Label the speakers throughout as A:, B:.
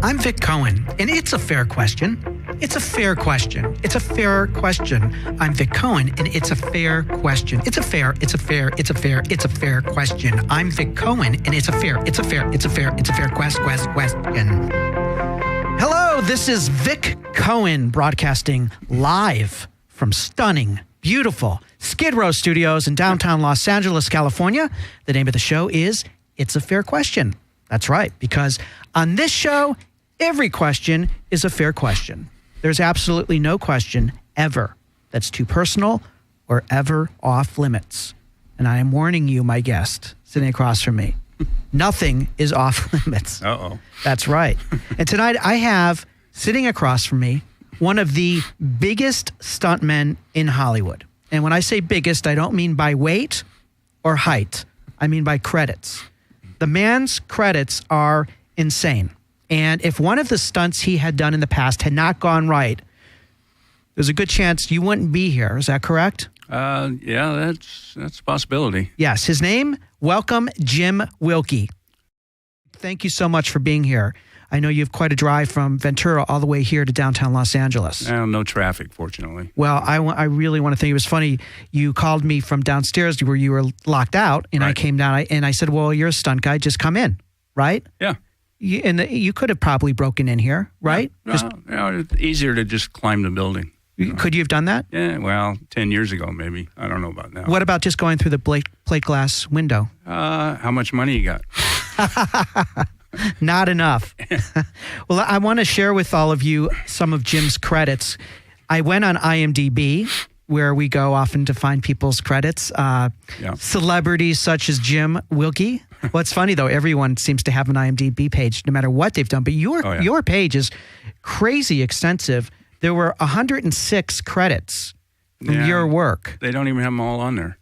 A: I'm Vic Cohen, and it's a fair question. It's a fair question. It's a fair question. I'm Vic Cohen, and it's a fair question. It's a fair question. I'm Vic Cohen, and it's a fair question. Hello, this is Vic Cohen broadcasting live from stunning, beautiful Skidrow Studios in downtown Los Angeles, California. The name of the show is It's a Fair Question. That's right, because on this show, every question is a fair question. There's absolutely no question ever that's too personal or ever off limits. And I am warning you, my guest, sitting across from me, nothing is off limits.
B: Uh-oh.
A: That's right. And tonight I have, sitting across from me, one of the biggest stuntmen in Hollywood. And when I say biggest, I don't mean by weight or height. I mean by credits. The man's credits are insane. And if one of the stunts he had done in the past had not gone right, there's a good chance you wouldn't be here. Is that correct?
B: Yeah, that's a possibility.
A: Yes. His name, welcome, Jim Wilke. Thank you so much for being here. I know you have quite a drive from Ventura all the way here to downtown Los Angeles.
B: No traffic, fortunately.
A: Well, I really want to thank you. It was funny. You called me from downstairs where you were locked out, and right. I came down and I said, well, you're a stunt guy. Just come in, right?
B: Yeah.
A: You could have probably broken in here, right?
B: Yeah, it's easier to just climb the building.
A: Could you have done that?
B: Yeah, well, 10 years ago, maybe. I don't know about now.
A: What about just going through the plate glass window?
B: How much money you got?
A: Not enough. Well, I want to share with all of you some of Jim's credits. I went on IMDb, where we go often to find people's credits. Celebrities such as Jim Wilke. Well, it's funny, though. Everyone seems to have an IMDb page, no matter what they've done. But your page is crazy extensive. There were 106 credits from your work.
B: They don't even have them all on there.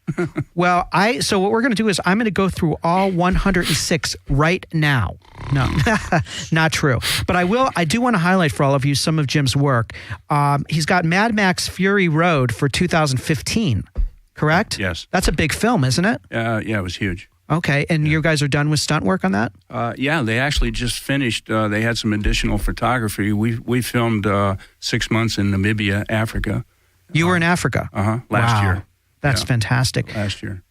A: Well, so what we're going to do is I'm going to go through all 106 right now. No, not true. But I do want to highlight for all of you some of Jim's work. He's got Mad Max Fury Road for 2015, correct?
B: Yes.
A: That's a big film, isn't it?
B: Yeah, it was huge.
A: Okay, and you guys are done with stunt work on that?
B: Yeah, they actually just finished. They had some additional photography. We filmed 6 months in Namibia, Africa.
A: You were in Africa?
B: Last year.
A: That's fantastic.
B: Last year.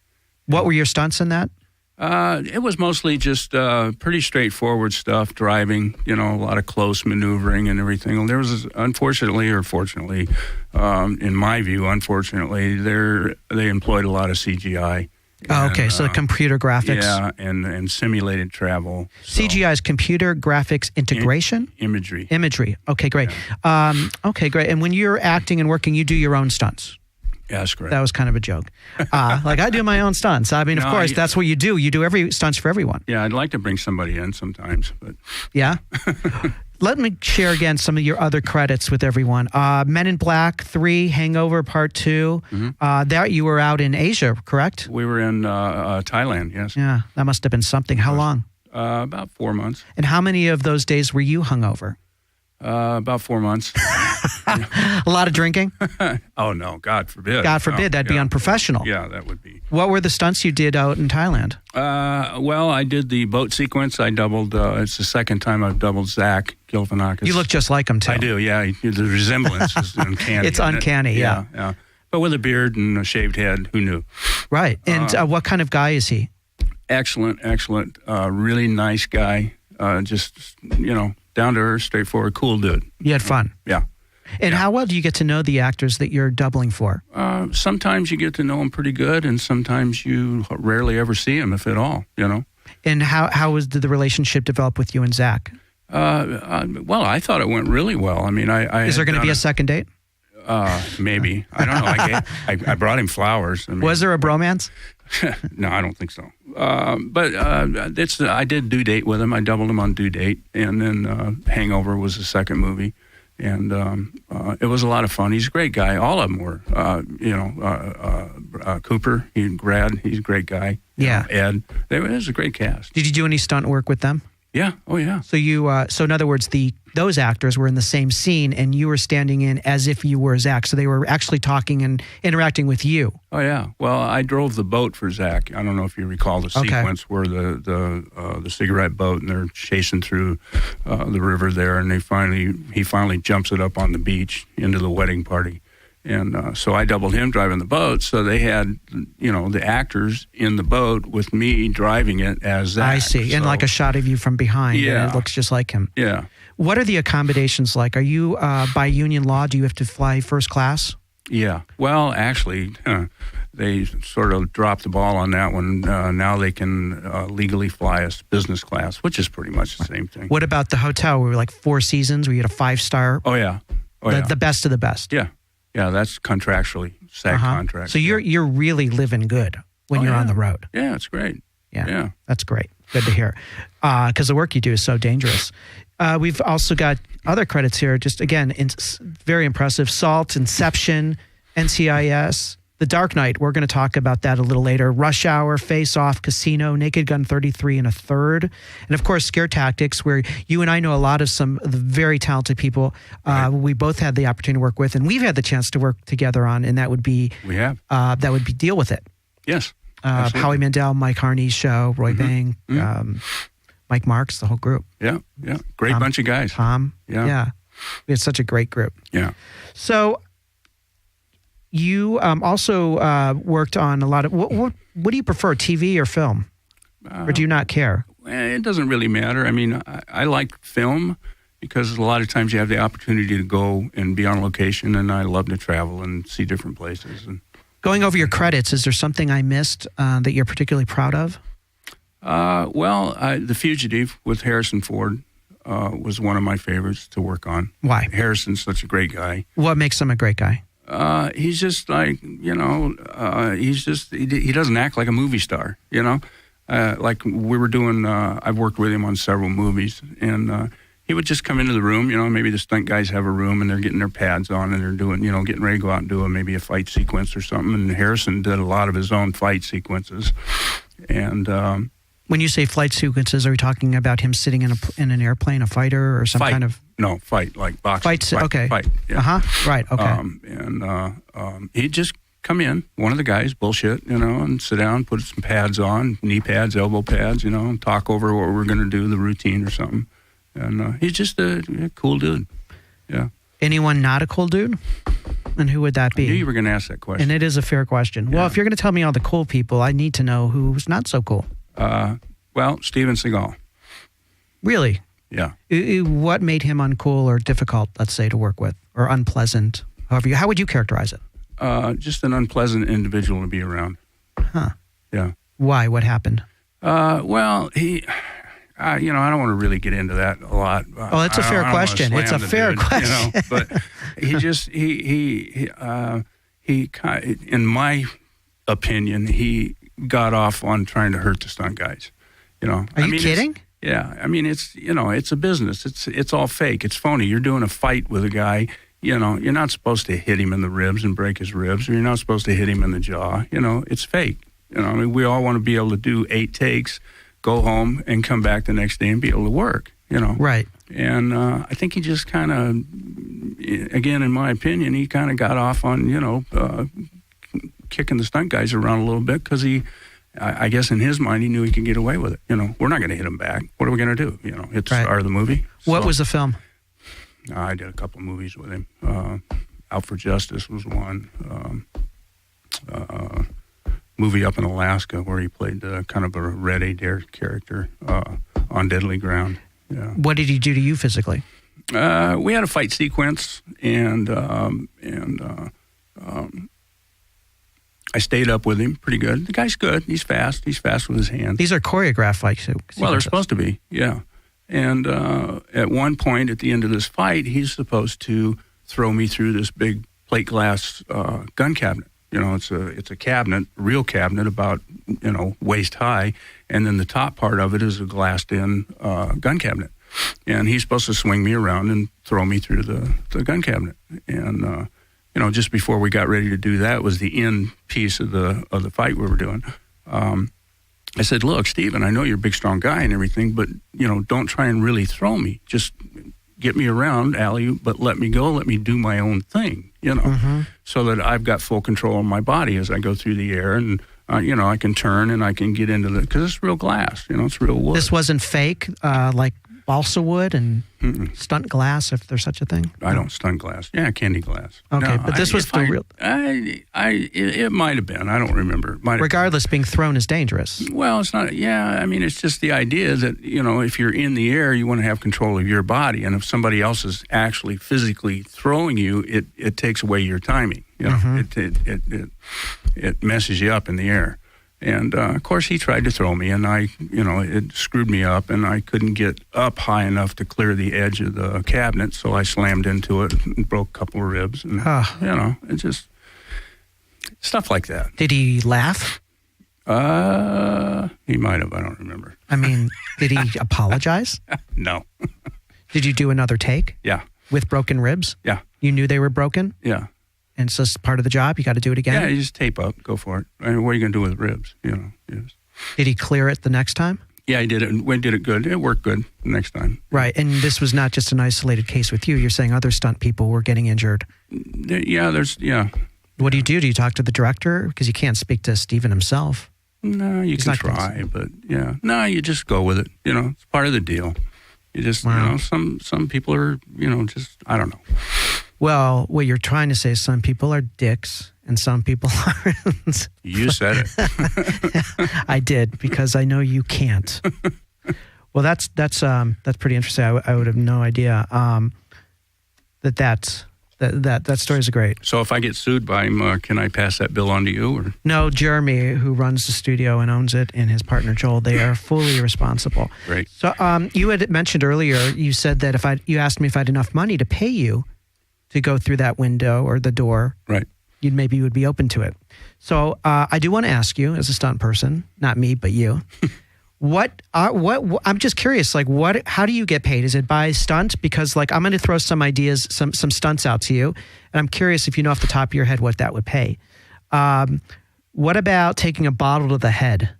A: What were your stunts in that?
B: It was mostly just pretty straightforward stuff, driving, a lot of close maneuvering and everything. There was, unfortunately or fortunately, in my view, unfortunately, they employed a lot of CGI.
A: Oh, okay. So the computer graphics.
B: Yeah, and simulated travel.
A: CGI is computer graphics integration?
B: Imagery.
A: Okay, great.
B: Yeah.
A: Okay, great. And when you're acting and working, you do your own stunts?
B: Yeah, that's correct.
A: That was kind of a joke. Like, I do my own stunts. I mean, of course, that's what you do. You do every stunts for everyone.
B: Yeah, I'd like to bring somebody in sometimes, but...
A: Yeah? Let me share again some of your other credits with everyone. Men in Black 3, Hangover Part 2. Mm-hmm. There you were out in Asia, correct?
B: We were in Thailand, yes.
A: Yeah, that must have been something. How long?
B: About 4 months.
A: And how many of those days were you hungover?
B: About 4 months.
A: A lot of drinking?
B: Oh, no. God forbid.
A: God forbid. That'd be unprofessional.
B: Yeah, that would be.
A: What were the stunts you did out in Thailand?
B: Well, I did the boat sequence. I doubled, it's the second time I've doubled Zach Galifianakis.
A: You look just like him, too.
B: I do, yeah. The resemblance is uncanny.
A: It's uncanny, yeah.
B: But with a beard and a shaved head, who knew? Right.
A: And what kind of guy is he?
B: Excellent. Really nice guy. Just, down to earth, straightforward, cool dude.
A: You had fun?
B: Yeah.
A: And how well do you get to know the actors that you're doubling for?
B: Sometimes you get to know them pretty good, and sometimes you rarely ever see them, if at all,
A: And did the relationship develop with you and Zach?
B: Well, I thought it went really well. I mean,
A: Is there going to be a second date?
B: Maybe. I don't know. I brought him flowers. I mean,
A: was there a bromance?
B: No, I don't think so. But I did Due Date with him. I doubled him on Due Date, and then Hangover was the second movie, and it was a lot of fun. He's a great guy. All of them were. Cooper, Brad, he's a great guy.
A: Yeah.
B: Ed, it was a great cast.
A: Did you do any stunt work with them?
B: Yeah. Oh, yeah.
A: So so in other words, the those actors were in the same scene and you were standing in as if you were Zach. So they were actually talking and interacting with you.
B: Oh, yeah. Well, I drove the boat for Zach. I don't know if you recall the sequence where the cigarette boat and they're chasing through the river there, and he finally jumps it up on the beach into the wedding party. And so I doubled him driving the boat. So they had, the actors in the boat with me driving it as Zach.
A: I see. And like a shot of you from behind.
B: Yeah.
A: And it looks just like him.
B: Yeah.
A: What are the accommodations like? Are you, by union law, do you have to fly first class?
B: Yeah. Well, actually, they sort of dropped the ball on that one. Now they can legally fly us business class, which is pretty much the same thing.
A: What about the hotel? We were like Four Seasons, where you had a 5-star?
B: Oh, yeah.
A: The best of the best.
B: Yeah. Yeah, that's contractually, SAG contract.
A: So you're really living good when you're on the road.
B: Yeah, it's great.
A: Yeah. That's great. Good to hear. Because the work you do is so dangerous. We've also got other credits here. Just, again, very impressive. Salt, Inception, NCIS, The Dark Knight. We're going to talk about that a little later. Rush Hour, Face Off, Casino, Naked Gun 33 and a Third. And, of course, Scare Tactics, where you and I know a lot of some of the very talented people we both had the opportunity to work with, and we've had the chance to work together on, and that would be...
B: We have.
A: That would be Deal With It.
B: Yes.
A: Howie Mandel, Mike Harney's show, Roy Bang, Mike Marks, the whole group.
B: Yeah. Great bunch of guys.
A: Tom.
B: Yeah.
A: We had such a great group.
B: Yeah.
A: So you also worked on a lot of, what do you prefer, TV or film? Or do you not care?
B: It doesn't really matter. I mean, I like film because a lot of times you have the opportunity to go and be on location, and I love to travel and see different places. And
A: going over your credits, is there something I missed that you're particularly proud of?
B: The Fugitive with Harrison Ford was one of my favorites to work on.
A: Why?
B: Harrison's such a great guy.
A: What makes him a great guy?
B: He's just like, he doesn't act like a movie star, like we were doing, I've worked with him on several movies, and he would just come into the room, maybe the stunt guys have a room and they're getting their pads on and they're doing, getting ready to go out and do maybe a fight sequence or something. And Harrison did a lot of his own fight sequences. And
A: when you say flight sequences, are we talking about him sitting in an airplane, a fighter, or some kind of...
B: No, fight, like boxing.
A: Okay.
B: Fight, yeah.
A: Right, okay.
B: He'd just come in, one of the guys, bullshit, and sit down, put some pads on, knee pads, elbow pads, and talk over what we're going to do, the routine or something. And he's just a cool dude. Yeah.
A: Anyone not a cool dude? And who would that be?
B: I knew you were going to ask that question.
A: And it is a fair question.
B: Yeah.
A: Well, if you're going to tell me all the cool people, I need to know who's not so cool.
B: Steven Seagal.
A: Really?
B: Yeah.
A: What made him uncool or difficult, let's say, to work with, or unpleasant? How would you characterize it?
B: Just an unpleasant individual to be around.
A: Huh.
B: Yeah.
A: Why? What happened?
B: He... I don't want to really get into that a lot.
A: Oh, that's a fair question. It's a fair question.
B: But he just, he in my opinion, he got off on trying to hurt the stunt guys.
A: Are you kidding?
B: Yeah. I mean, it's a business. It's all fake. It's phony. You're doing a fight with a guy. You're not supposed to hit him in the ribs and break his ribs, or you're not supposed to hit him in the jaw. It's fake. We all want to be able to do 8 takes, go home and come back the next day and be able to work,
A: Right.
B: And I think he just kind of, again, in my opinion, he kind of got off on, kicking the stunt guys around a little bit because I guess in his mind, he knew he could get away with it. We're not going to hit him back. What are we going to do? Hit the star of the movie.
A: What was the film?
B: I did a couple of movies with him. Out for Justice was one. Movie up in Alaska where he played kind of a Red Adair character on Deadly Ground. Yeah.
A: What did he do to you physically?
B: We had a fight sequence, and I stayed up with him pretty good. The guy's good. He's fast. He's fast with his hands.
A: These are choreographed fight sequences.
B: Well, they're supposed to be, yeah. And at one point at the end of this fight, he's supposed to throw me through this big plate glass gun cabinet. It's a cabinet, real cabinet, about waist high, and then the top part of it is a glassed-in gun cabinet. And he's supposed to swing me around and throw me through the gun cabinet. And just before we got ready to do that was the end piece of the fight we were doing. I said, "Look, Steven, I know you're a big, strong guy and everything, but don't try and really throw me. Just get me around, Allie, but let me go, let me do my own thing, so that I've got full control of my body as I go through the air, and I can turn and I can get into because it's real glass, it's real wood.
A: This wasn't fake, like balsa wood and stunt glass, if there's such a thing?
B: I don't stunt glass. Yeah, candy glass.
A: Okay, but this was the real...
B: It might have been. I don't remember.
A: Regardless, being thrown is dangerous.
B: Well, it's not. Yeah, I mean, it's just the idea that, if you're in the air, you want to have control of your body. And if somebody else is actually physically throwing you, it takes away your timing. It messes you up in the air. And, of course, he tried to throw me, and it screwed me up, and I couldn't get up high enough to clear the edge of the cabinet, so I slammed into it and broke a couple of ribs. And, it just, stuff like that.
A: Did he laugh?
B: He might have. I don't remember.
A: I mean, did he apologize?
B: No.
A: Did you do another take?
B: Yeah.
A: With broken ribs?
B: Yeah.
A: You knew they were broken?
B: Yeah.
A: And so it's part of the job? You got to do it again?
B: Yeah, you just tape up. Go for it. I mean, what are you going to do with ribs? Yes.
A: Did he clear it the next time?
B: Yeah, he did it. We did it good. It worked good the next time.
A: Right. And this was not just an isolated case with you. You're saying other stunt people were getting injured.
B: Yeah,
A: What do? Do you talk to the director? Because you can't speak to Steven himself.
B: No, you can try, but yeah. No, you just go with it. It's part of the deal. You just, some people are, just, I don't know.
A: Well, what you're trying to say is some people are dicks and some people aren't.
B: You said it.
A: I did, because I know you can't. Well, that's pretty interesting. I would have no idea that stories are great.
B: So if I get sued by him, can I pass that bill on to you? Or?
A: No, Jeremy, who runs the studio and owns it, and his partner Joel, they are fully responsible.
B: Great.
A: So you had mentioned earlier, you said that you asked me if I had enough money to pay you to go through that window or the door,
B: right?
A: Maybe you would be open to it. So I do want to ask you, as a stunt person, not me, but you, what I'm just curious, like how do you get paid? Is it by stunt? Because I'm going to throw some ideas, some stunts out to you, and I'm curious if you know off the top of your head what that would pay. What about taking a bottle to the head?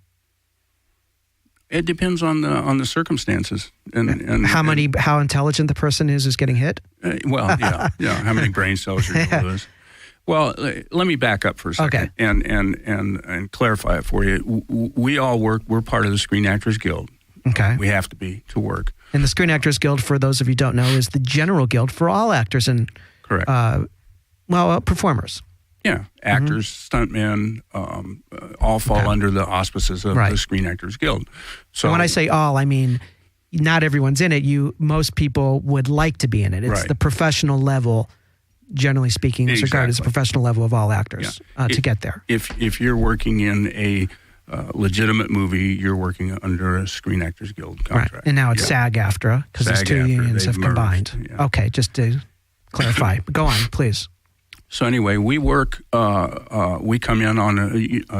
B: It depends on the circumstances and
A: how intelligent the person is who's getting hit.
B: Yeah. How many brain cells you're going to lose. Well, let me back up for a second and clarify it for you. We all work. We're part of the Screen Actors Guild.
A: Okay,
B: we have to be to work.
A: And the Screen Actors Guild, for those of you who don't know, is the general guild for all actors and
B: correct.
A: Performers.
B: Yeah, actors, stuntmen, all fall under the auspices of the Screen Actors Guild. So
A: and when I say all, I mean not everyone's in it. Most people would like to be in it. It's the professional level, generally speaking, is regarded as the professional level of all actors to get there.
B: If you're working in a legitimate movie, you're working under a Screen Actors Guild contract. Right.
A: And now it's SAG-AFTRA, because these two unions have combined. Yeah. Okay, just to clarify. Go on, please.
B: So anyway, we work, we come in on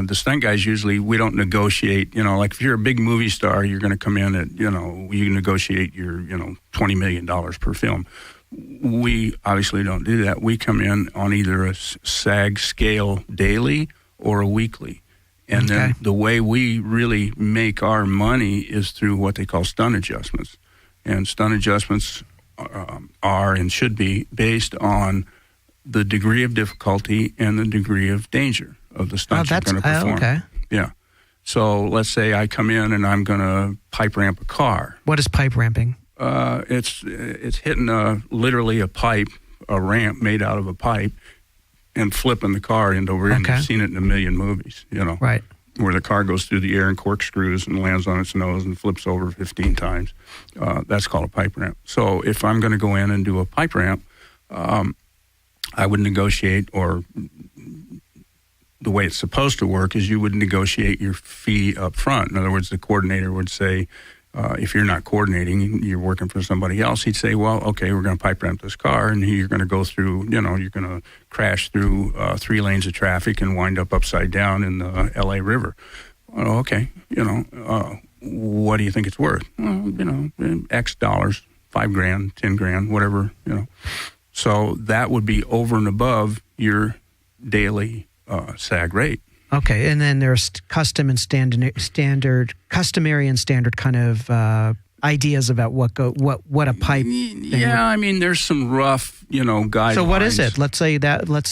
B: the stunt guys usually, we don't negotiate, like if you're a big movie star, you're going to come in at, you negotiate your, $20 million per film. We obviously don't do that. We come in on either a SAG scale daily or a weekly. And then the way we really make our money is through what they call stunt adjustments. And stunt adjustments are and should be based on the degree of difficulty and the degree of danger of the stunts you're going to perform.
A: Okay.
B: Yeah. So let's say I come in and I'm going to pipe ramp a car.
A: What is pipe ramping?
B: It's hitting literally a pipe, a ramp made out of a pipe, and flipping the car into over. And you've seen it in a million movies,
A: Right.
B: Where the car goes through the air and corkscrews and lands on its nose and flips over 15 times. That's called a pipe ramp. So if I'm going to go in and do a pipe ramp, I would negotiate, or the way it's supposed to work is you would negotiate your fee up front. In other words, the coordinator would say, if you're not coordinating, you're working for somebody else, he'd say, well, okay, we're going to pipe ramp this car, and you're going to go through, you're going to crash through 3 lanes of traffic and wind up upside down in the L.A. River. Well, okay, what do you think it's worth? Well, X dollars, $5,000, $10,000, whatever, So that would be over and above your daily SAG rate.
A: Okay, and then there's customary and standard kind of ideas about what a pipe thing
B: Yeah, I mean, there's some rough, guidelines.
A: So what is it? Let's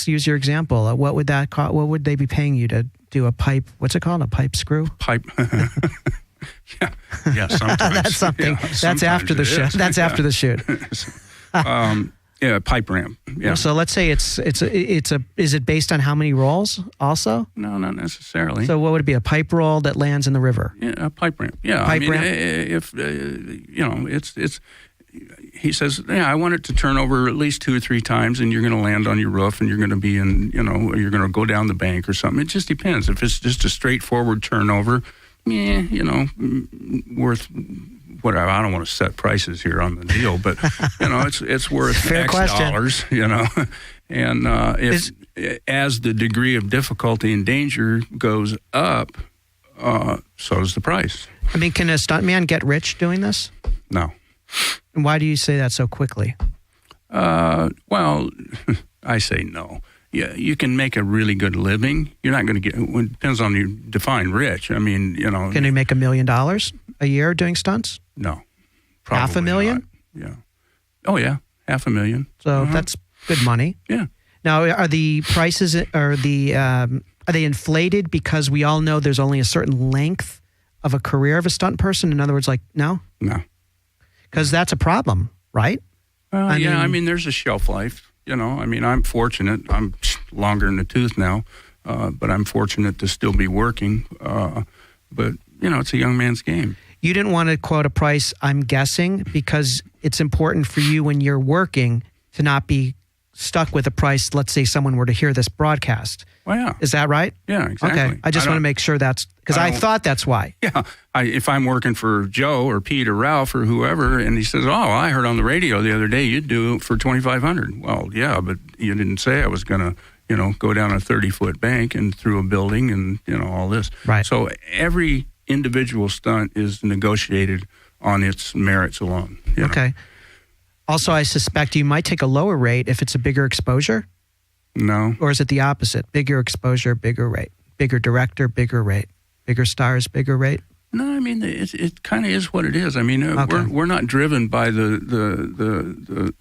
A: use your example. What would that cost? What would they be paying you to do a pipe? What's it called? A pipe screw?
B: Pipe. Yeah, sometimes.
A: That's something.
B: Yeah,
A: that's after the shoot. That's after the shoot.
B: Yeah, pipe ramp. Yeah.
A: So let's say is it based on how many rolls also?
B: No, not necessarily.
A: So what would it be? A pipe roll that lands in the river?
B: Yeah, a pipe ramp. Yeah.
A: Pipe ramp?
B: If, it's, he says, yeah, I want it to turn over at least 2 or 3 times and you're going to land on your roof and you're going to be in, you're going to go down the bank or something. It just depends. If it's just a straightforward turnover, worth whatever. I don't want to set prices here on the deal, but it's worth
A: Fair
B: X
A: question.
B: dollars, and as the degree of difficulty and danger goes up, so does the price.
A: I mean, can a stuntman get rich doing this?
B: No.
A: And why do you say that so quickly?
B: Well, I say no. Yeah, you can make a really good living. You're not going to get. It depends on you define rich. I mean,
A: Can you make $1 million a year doing stunts?
B: No, probably
A: $500,000?
B: Not. Yeah. Oh yeah, $500,000.
A: So that's good money.
B: Yeah.
A: Now, are the prices are they inflated because we all know there's only a certain length of a career of a stunt person? In other words, no, because that's a problem, right?
B: I mean, there's a shelf life. I'm fortunate. I'm longer in the tooth now, but I'm fortunate to still be working. But it's a young man's game.
A: You didn't want to quote a price, I'm guessing, because it's important for you when you're working to not be stuck with a price. Let's say someone were to hear this broadcast.
B: Well, yeah.
A: Is that right?
B: Yeah, exactly.
A: Okay. I just want to make sure that's because I thought that's why.
B: Yeah. If I'm working for Joe or Pete or Ralph or whoever, and he says, "Oh, I heard on the radio the other day you'd do it for $2,500." Well, yeah, but you didn't say I was going to, go down a 30-foot bank and through a building and all this.
A: Right.
B: So every individual stunt is negotiated on its merits alone.
A: Okay. Also, I suspect you might take a lower rate if it's a bigger exposure.
B: No.
A: Or is it the opposite? Bigger exposure, bigger rate. Bigger director, bigger rate. Bigger stars, bigger rate.
B: No, I mean it kind of is what it is. I mean we're not driven by the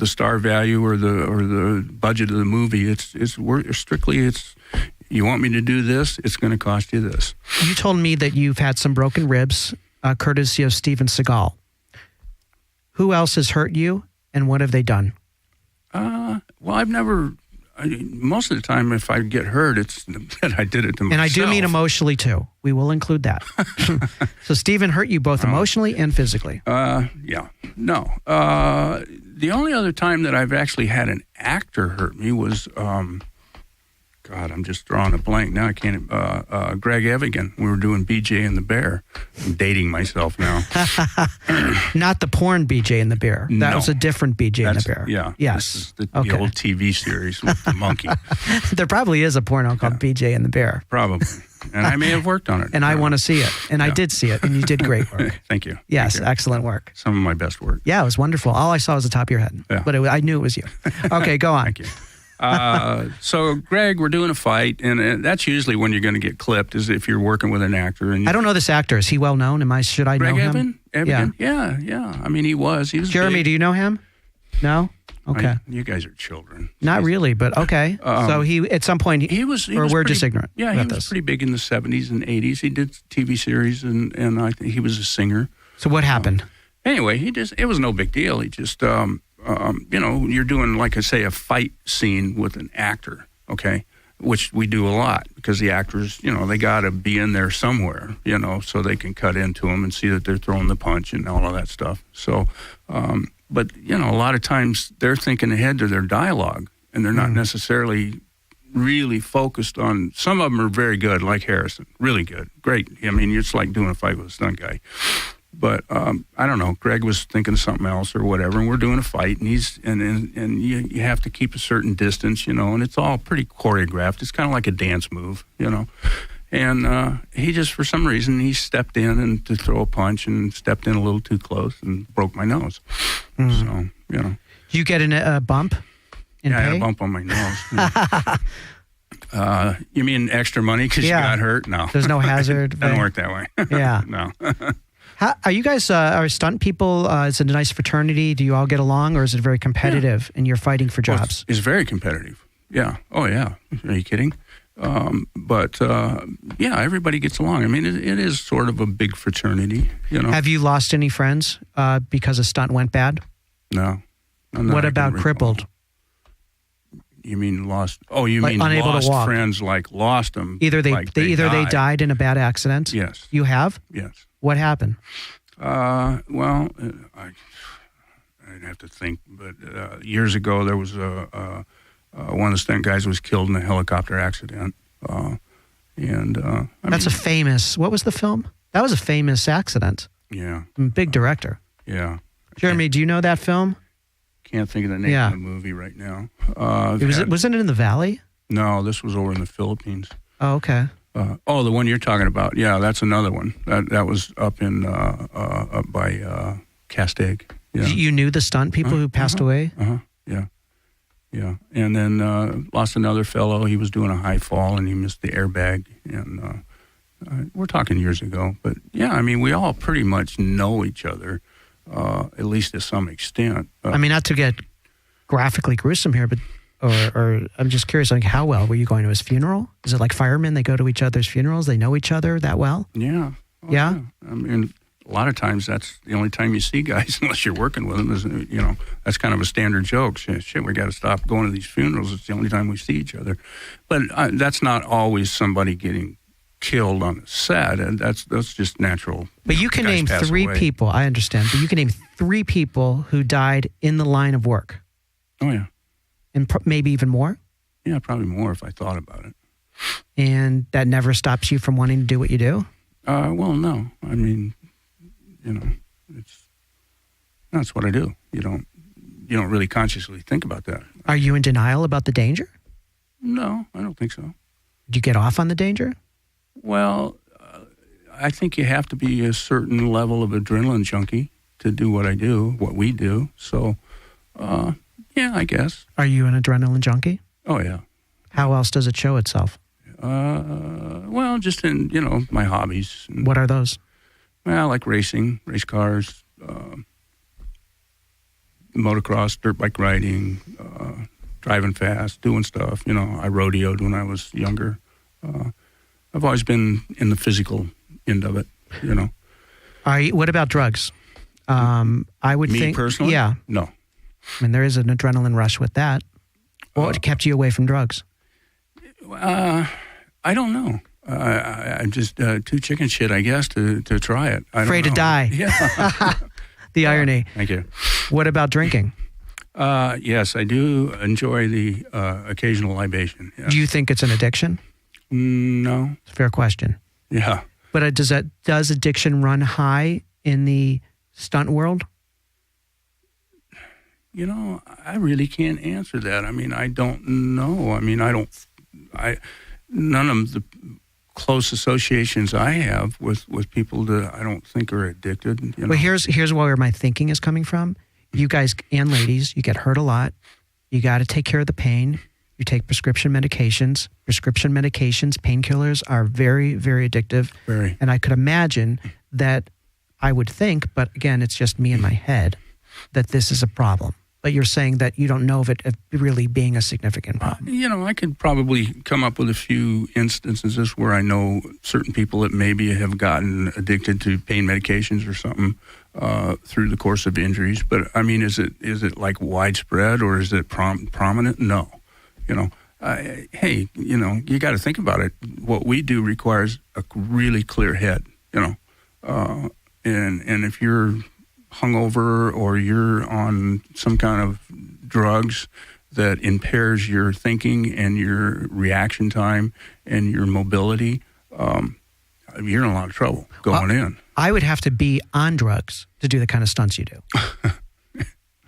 B: star value or the budget of the movie. We're strictly you want me to do this, it's going to cost you this.
A: You told me that you've had some broken ribs, courtesy of Steven Seagal. Who else has hurt you, and what have they done?
B: Well, I've never. Most of the time, if I get hurt, it's that I did it to myself.
A: And I do mean emotionally, too. We will include that. So Steven hurt you both emotionally and physically.
B: Yeah. No. The only other time that I've actually had an actor hurt me was, God, I'm just drawing a blank now. I can't. Greg Evigan. We were doing BJ and the Bear. I'm dating myself now.
A: Not the porn BJ and the Bear. That was a different BJ and the Bear.
B: Yeah.
A: Yes.
B: This is the old TV series with the monkey.
A: There probably is a porno called BJ and the Bear.
B: Probably. And I may have worked on it.
A: And I want to see it. And I did see it. And you did great work.
B: Thank you.
A: Yes,
B: Thank you.
A: excellent work.
B: Some of my best work.
A: Yeah, it was wonderful. All I saw was the top of your head.
B: Yeah.
A: But I knew it was you. Okay, go on.
B: Thank you. So, Greg, we're doing a fight, and that's usually when you're going to get clipped, is if you're working with an actor. And
A: I don't know this actor. Is he well known? Should I know him?
B: Evan? Yeah. I mean, he was.
A: Jeremy,
B: big.
A: do you know him? No? Okay.
B: You guys are children.
A: Not really, but okay. So he, at some point,
B: he was
A: we're just ignorant.
B: Yeah, he was pretty big in the 70s and 80s. He did TV series, and I think he was a singer.
A: So what happened?
B: Anyway, it was no big deal. He just, you're doing, like I say, a fight scene with an actor, okay, which we do a lot because the actors, they got to be in there somewhere, so they can cut into them and see that they're throwing the punch and all of that stuff. So, but, a lot of times they're thinking ahead to their dialogue and they're not necessarily really focused on, some of them are very good, like Harrison, really good, great. I mean, it's like doing a fight with a stunt guy. But I don't know. Greg was thinking of something else or whatever, and we're doing a fight, and you have to keep a certain distance, and it's all pretty choreographed. It's kind of like a dance move, And he just, for some reason, he stepped in and to throw a punch and stepped in a little too close and broke my nose. So,
A: You get a bump in pay?
B: I had a bump on my nose. You mean extra money because you got hurt? No.
A: There's no hazard?
B: Doesn't work that way.
A: Yeah.
B: No.
A: Are you guys, are stunt people, is it a nice fraternity? Do you all get along, or is it very competitive and you're fighting for jobs?
B: It's very competitive. Yeah. Oh, yeah. Are you kidding? Yeah, everybody gets along. I mean, it is sort of a big fraternity, you know.
A: Have you lost any friends because a stunt went bad?
B: No.
A: What about crippled?
B: You mean lost? Oh, you
A: like
B: mean
A: unable
B: lost
A: to walk.
B: Friends, like lost them?
A: Either they
B: died.
A: they died in a bad accident.
B: Yes.
A: You have?
B: Yes.
A: What happened?
B: Well, I'd have to think, but years ago there was one of the stunt guys was killed in a helicopter accident,
A: That's a famous. What was the film? That was a famous accident.
B: Yeah.
A: Big director.
B: Yeah.
A: Jeremy, do you know that film?
B: Can't think of the name of the movie right now.
A: Wasn't it in the Valley?
B: No, this was over in the Philippines.
A: Oh, okay.
B: The one you're talking about. Yeah, that's another one. That was up in up by Castaic. Yeah.
A: You knew the stunt people who passed away?
B: Yeah. Yeah. And then lost another fellow. He was doing a high fall and he missed the airbag. And we're talking years ago. But yeah, I mean, we all pretty much know each other, at least to some extent.
A: I mean, not to get graphically gruesome here, but or I'm just curious, like, how well were you going to his funeral? Is it like firemen? They go to each other's funerals? They know each other that well?
B: Yeah.
A: Yeah?
B: I mean, a lot of times that's the only time you see guys, unless you're working with them. Is, you know, that's kind of a standard joke. Shit, we got to stop going to these funerals. It's the only time we see each other. But that's not always somebody getting killed on the set, and that's just natural.
A: But you can name three people. I understand, but you can name three people who died in the line of work.
B: Oh yeah,
A: and maybe even more.
B: Yeah, probably more if I thought about it.
A: And that never stops you from wanting to do what you do?
B: Well, no. I mean, you know, that's what I do. You don't really consciously think about that.
A: Are you in denial about the danger?
B: No, I don't think so.
A: Did you get off on the danger?
B: Well, I think you have to be a certain level of adrenaline junkie to do what I do, what we do. So, yeah, I guess.
A: Are you an adrenaline junkie?
B: Oh, yeah.
A: How else does it show itself?
B: Well, just in, you know, my hobbies.
A: What are those?
B: Well, like racing, race cars, motocross, dirt bike riding, driving fast, doing stuff. You know, I rodeoed when I was younger. I've always been in the physical end of it, you know.
A: What about drugs? I would think...
B: Me personally?
A: Yeah.
B: No.
A: I mean, there is an adrenaline rush with that. What kept you away from drugs?
B: I don't know. I'm just too chicken shit, I guess, to try it.
A: Afraid to die.
B: Yeah.
A: The irony.
B: Thank you.
A: What about drinking?
B: Yes, I do enjoy the occasional libation. Yeah.
A: Do you think it's an addiction?
B: No.
A: It's a fair question.
B: Yeah.
A: But does addiction run high in the stunt world?
B: You know, I really can't answer that. I mean, I don't know. I mean, none of the close associations I have with people that I don't think are addicted. You know?
A: Well, here's where my thinking is coming from. You guys and ladies, you get hurt a lot. You got to take care of the pain. You take prescription medications. Prescription medications, painkillers, are very, very addictive.
B: Very.
A: And I could imagine that I would think, but again, it's just me in my head, that this is a problem. But you're saying that you don't know of it really being a significant problem.
B: You know, I could probably come up with a few instances where I know certain people that maybe have gotten addicted to pain medications or something through the course of injuries. But I mean, is it like widespread, or is it prominent? No. You know, hey, you know, you got to think about it. What we do requires a really clear head. You know, and if you're hungover or you're on some kind of drugs that impairs your thinking and your reaction time and your mobility, you're in a lot of trouble going in.
A: I would have to be on drugs to do the kind of stunts you do.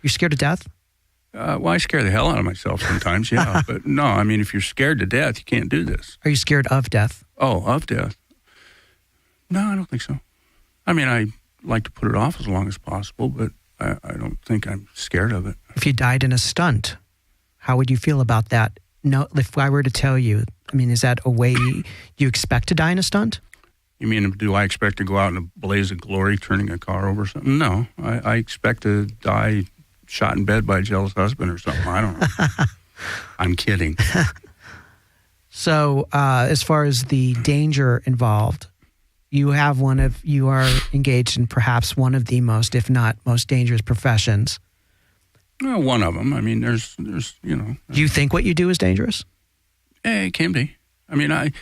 A: You scared to death?
B: Well, I scare the hell out of myself sometimes, yeah. But no, I mean, if you're scared to death, you can't do this.
A: Are you scared of death?
B: Oh, of death? No, I don't think so. I mean, I like to put it off as long as possible, but I don't think I'm scared of it.
A: If you died in a stunt, how would you feel about that? No, if I were to tell you, I mean, is that a way you expect to die in a stunt?
B: You mean, do I expect to go out in a blaze of glory turning a car over or something? No, I expect to die shot in bed by a jealous husband or something. I don't know. I'm kidding.
A: So as far as the danger involved, you are engaged in perhaps one of the most, if not most dangerous professions.
B: Well, one of them. I mean, there's you know.
A: Do you think what you do is dangerous?
B: It can be. I mean,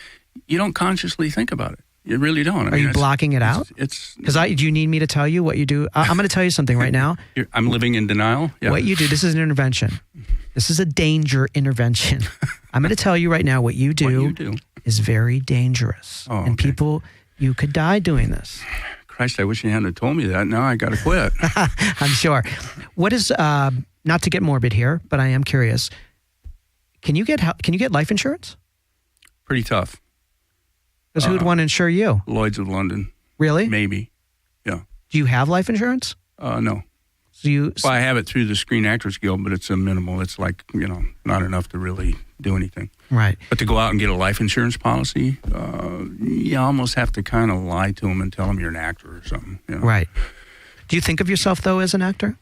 B: you don't consciously think about it. You really don't.
A: Are you blocking it out?
B: It's
A: because do you need me to tell you what you do? I'm going to tell you something right now.
B: I'm living in denial. Yeah.
A: What you do, this is an intervention. This is a danger intervention. I'm going to tell you right now what you do is very dangerous.
B: Oh, okay.
A: And people, you could die doing this.
B: Christ, I wish you hadn't told me that. Now I got to quit.
A: I'm sure. What is, not to get morbid here, but I am curious. Can you get life insurance?
B: Pretty tough.
A: Because who would want to insure you?
B: Lloyd's of London.
A: Really?
B: Maybe. Yeah.
A: Do you have life insurance?
B: No.
A: So
B: I have it through the Screen Actors Guild, but it's a minimal. It's like, not enough to really do anything.
A: Right.
B: But to go out and get a life insurance policy, you almost have to kind of lie to them and tell them you're an actor or something.
A: Right. Do you think of yourself, though, as an actor?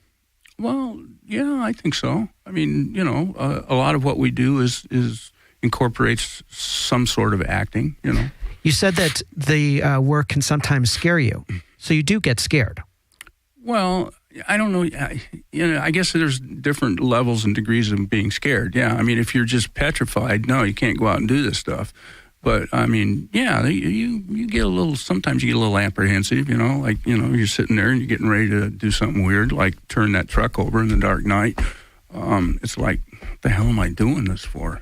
B: Well, yeah, I think so. I mean, a lot of what we do is incorporates some sort of acting,
A: You said that the work can sometimes scare you. So you do get scared.
B: Well, I don't know. I guess there's different levels and degrees of being scared. Yeah. I mean, if you're just petrified, no, you can't go out and do this stuff. But I mean, yeah, you get sometimes you get a little apprehensive, you're sitting there and you're getting ready to do something weird, like turn that truck over in the dark night. It's like, what the hell am I doing this for?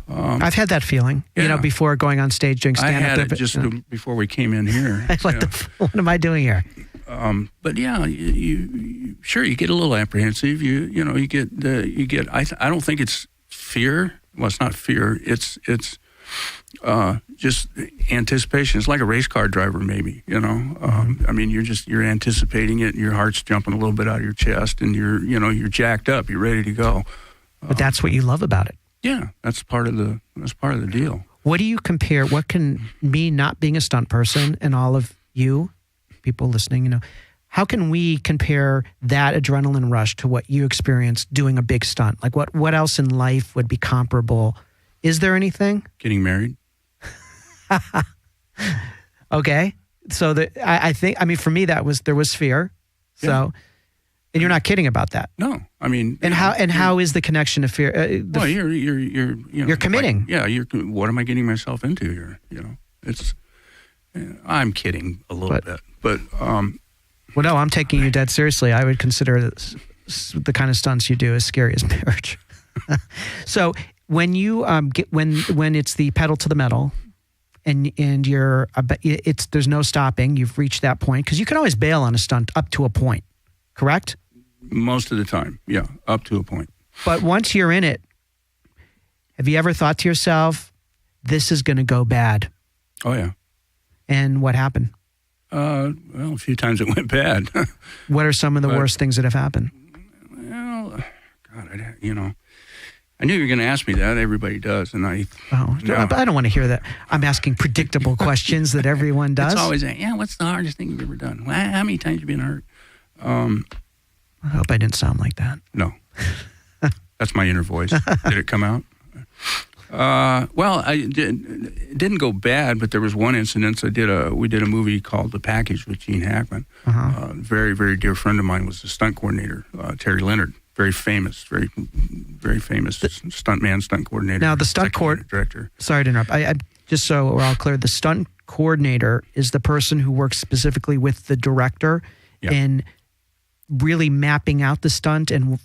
A: I've had that feeling, before going on stage doing stand-up.
B: I had it just before we came in here.
A: What am I doing here?
B: But yeah, you get a little apprehensive. You get. I don't think it's fear. Well, it's not fear. It's just anticipation. It's like a race car driver, maybe. I mean, you're anticipating it. And your heart's jumping a little bit out of your chest, and you're jacked up. You're ready to go.
A: But that's what you love about it.
B: Yeah, that's part of the deal.
A: What do you compare? What can me not being a stunt person and all of you people listening, how can we compare that adrenaline rush to what you experienced doing a big stunt? Like what else in life would be comparable? Is there anything?
B: Getting married.
A: Okay. So I think for me there was fear. So
B: yeah.
A: And you're not kidding about that.
B: No, I mean.
A: And how is the connection to fear?
B: Well, you're
A: committing.
B: What am I getting myself into here? It's. I'm kidding a little bit, but.
A: Well, no, I'm taking you dead seriously. I would consider the kind of stunts you do as scary as marriage. So when you when it's the pedal to the metal, and there's no stopping. You've reached that point because you can always bail on a stunt up to a point. Correct?
B: Most of the time, yeah, up to a point.
A: But once you're in it, have you ever thought to yourself, this is going to go bad?
B: Oh, yeah.
A: And what happened?
B: Well, a few times it went bad.
A: What are some of the worst things that have happened?
B: Well, God, I knew you were going to ask me that. Everybody does. And I don't want
A: to hear that. I'm asking predictable questions that everyone does.
B: It's always, what's the hardest thing you've ever done? Well, how many times have you been hurt?
A: I hope I didn't sound like that.
B: No. That's my inner voice. Did it come out? Well, it didn't go bad, but there was one incident. We did a movie called The Package with Gene Hackman.
A: Uh-huh.
B: Very, very dear friend of mine was the stunt coordinator, Terry Leonard. Very famous stuntman, stunt coordinator.
A: Now, the stunt
B: director.
A: Sorry to interrupt. I just so we're all clear, the stunt coordinator is the person who works specifically with the director in really mapping out the stunt and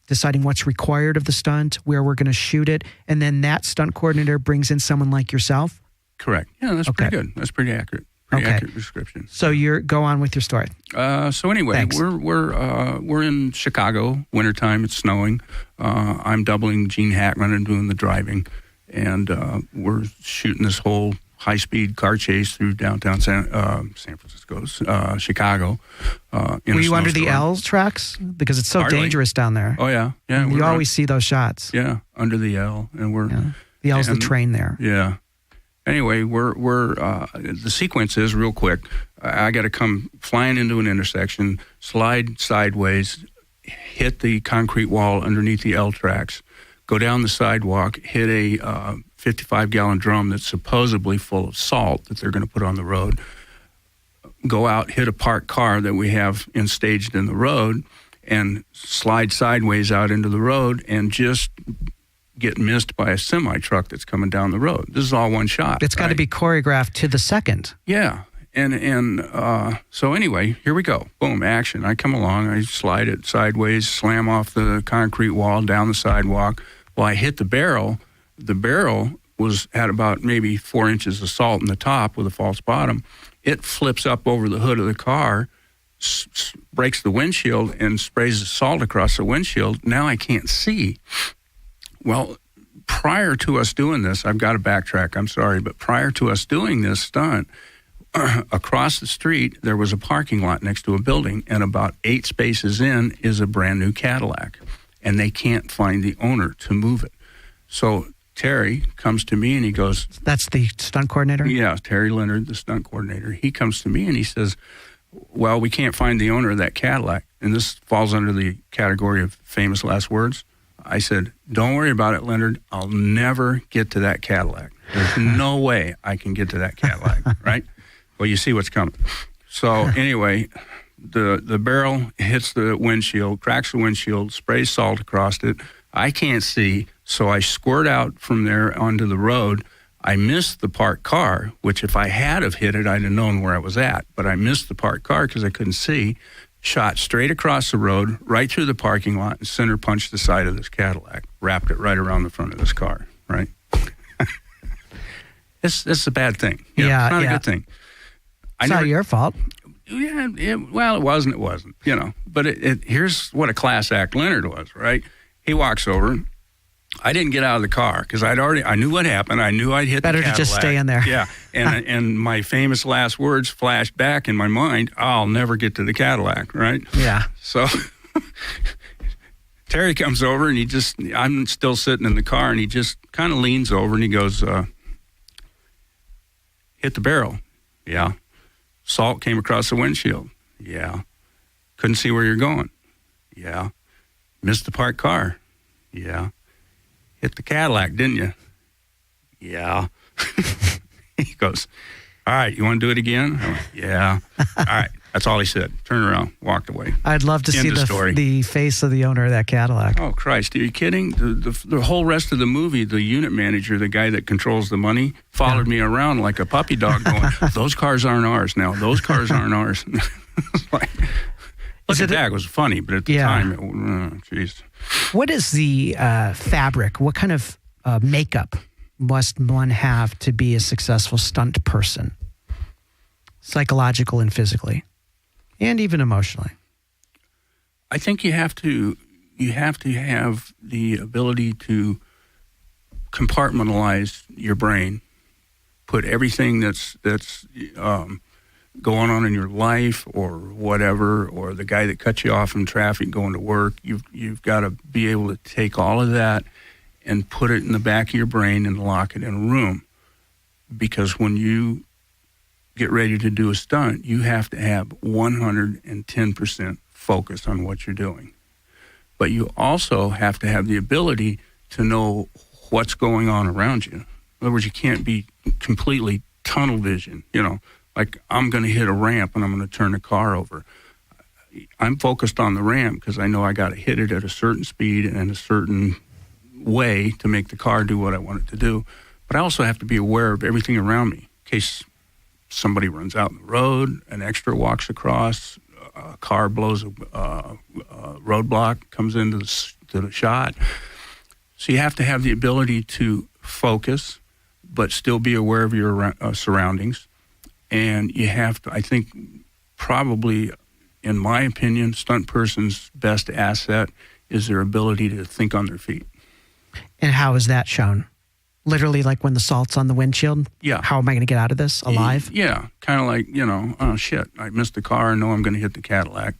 A: deciding what's required of the stunt, where we're going to shoot it, and then that stunt coordinator brings in someone like yourself?
B: Correct. Yeah, that's pretty good. That's pretty accurate. Accurate description.
A: So go on with your story.
B: So anyway,
A: Thanks.
B: we're in Chicago, wintertime, it's snowing. I'm doubling Gene Hackman and doing the driving, and we're shooting this whole high-speed car chase through downtown San Francisco, Chicago.
A: Were you under the L tracks? Because it's so dangerous down there.
B: Oh, yeah. Yeah.
A: You always see those shots.
B: Yeah, under the L. And
A: the L's the train there.
B: Yeah. Anyway, we're the sequence is real quick. I got to come flying into an intersection, slide sideways, hit the concrete wall underneath the L tracks, go down the sidewalk, hit a 55-gallon drum that's supposedly full of salt that they're going to put on the road, go out, hit a parked car that we have staged in the road, and slide sideways out into the road and just get missed by a semi-truck that's coming down the road. This is all one shot.
A: It's got to be choreographed to the second.
B: Yeah. And so anyway, here we go. Boom, action. I come along, I slide it sideways, slam off the concrete wall, down the sidewalk. Well, I hit the barrel. The barrel had about maybe 4 inches of salt in the top with a false bottom. It flips up over the hood of the car, breaks the windshield, and sprays the salt across the windshield. Now I can't see. Well, prior to us doing this, I've got to backtrack, I'm sorry, but prior to us doing this stunt, across the street, there was a parking lot next to a building, and about 8 spaces in is a brand new Cadillac, and they can't find the owner to move it. So Terry comes to me and he goes...
A: That's the stunt coordinator?
B: Yeah, Terry Leonard, the stunt coordinator. He comes to me and he says, well, we can't find the owner of that Cadillac, and this falls under the category of famous last words. I said, don't worry about it, Leonard. I'll never get to that Cadillac. There's no way I can get to that Cadillac, right? Well, you see what's coming. So anyway, the barrel hits the windshield, cracks the windshield, sprays salt across it. I can't see, so I squirt out from there onto the road. I missed the parked car, which if I had have hit it, I'd have known where I was at. But I missed the parked car because I couldn't see. Shot straight across the road, right through the parking lot, and center punched the side of this Cadillac, wrapped it right around the front of this car, right? This is a bad thing. You know, it's not a good thing.
A: It's not your fault.
B: Yeah, it wasn't, you know. But here's what a class act Leonard was, right? He walks over. I didn't get out of the car because I knew what happened. I knew I'd hit the Cadillac.
A: Better to just stay in there.
B: Yeah, and my famous last words flashed back in my mind, I'll never get to the Cadillac, right?
A: Yeah.
B: So Terry comes over and I'm still sitting in the car and he just kind of leans over and he goes, hit the barrel. Yeah. Salt came across the windshield. Yeah. Couldn't see where you're going. Yeah. Missed the parked car. Yeah. Hit the Cadillac, didn't you? Yeah. He goes, all right, you want to do it again? I went, yeah. All right. That's all he said. Turned around, walked away.
A: I'd love to see the face of the owner of that Cadillac.
B: Oh, Christ. Are you kidding? The whole rest of the movie, the unit manager, the guy that controls the money, followed me around like a puppy dog going, those cars aren't ours now. Those cars aren't ours. Like, looking back, it was funny, but at the time, jeez.
A: What is the fabric? What kind of makeup must one have to be a successful stunt person? Psychological and physically, and even emotionally.
B: I think you have to have the ability to compartmentalize your brain, put everything that's going on in your life or whatever, or the guy that cut you off in traffic going to work. You've got to be able to take all of that and put it in the back of your brain and lock it in a room, because when you get ready to do a stunt, you have to have 110% focus on what you're doing. But you also have to have the ability to know what's going on around you. In other words, you can't be completely tunnel vision, you know, like I'm going to hit a ramp and I'm going to turn the car over. I'm focused on the ramp because I know I got to hit it at a certain speed and a certain way to make the car do what I want it to do. But I also have to be aware of everything around me in case somebody runs out in the road, an extra walks across, a car blows a roadblock, comes into the shot. So you have to have the ability to focus, but still be aware of your surroundings. And you have to, I think, probably, in my opinion, stunt person's best asset is their ability to think on their feet. And
A: how is that shown? Literally, like when the salt's on the windshield?
B: Yeah.
A: How am I going to get out of this alive?
B: Yeah. Kind of like, you know, oh, shit, I missed the car. I know I'm going to hit the Cadillac.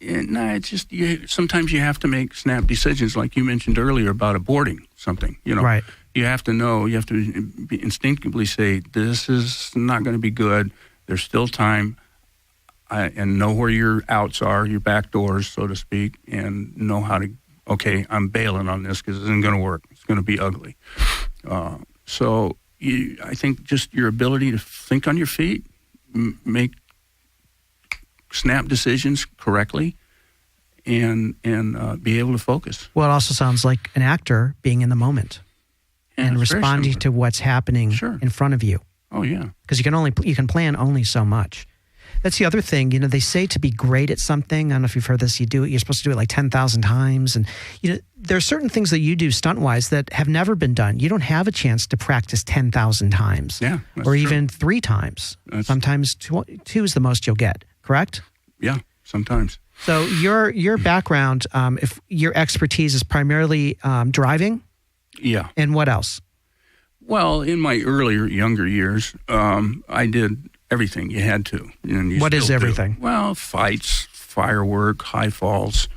B: It's just, sometimes you have to make snap decisions, like you mentioned earlier about aborting something, you know.
A: Right.
B: You have to know. You have to instinctively say, "This is not going to be good. There's still time." And know where your outs are, your back doors, so to speak, and know how to, okay, I'm bailing on this because it isn't going to work. It's going to be ugly. So I think just your ability to think on your feet, make snap decisions correctly, and be able to focus.
A: Well, it also sounds like an actor being in the moment and responding to what's happening in front of you.
B: Oh, yeah.
A: Because you can plan only so much. That's the other thing. You know, they say to be great at something, I don't know if you've heard this, you're supposed to do it like 10,000 times. And, you know, there are certain things that you do stunt-wise that have never been done. You don't have a chance to practice 10,000 times.
B: Yeah,
A: or even 3 times. Sometimes two is the most you'll get, correct?
B: Yeah, sometimes.
A: So your background, if your expertise is primarily driving?
B: Yeah.
A: And what else?
B: Well, in my younger years, I did everything you had to. And
A: what is everything?
B: Well, fights, firework, high falls,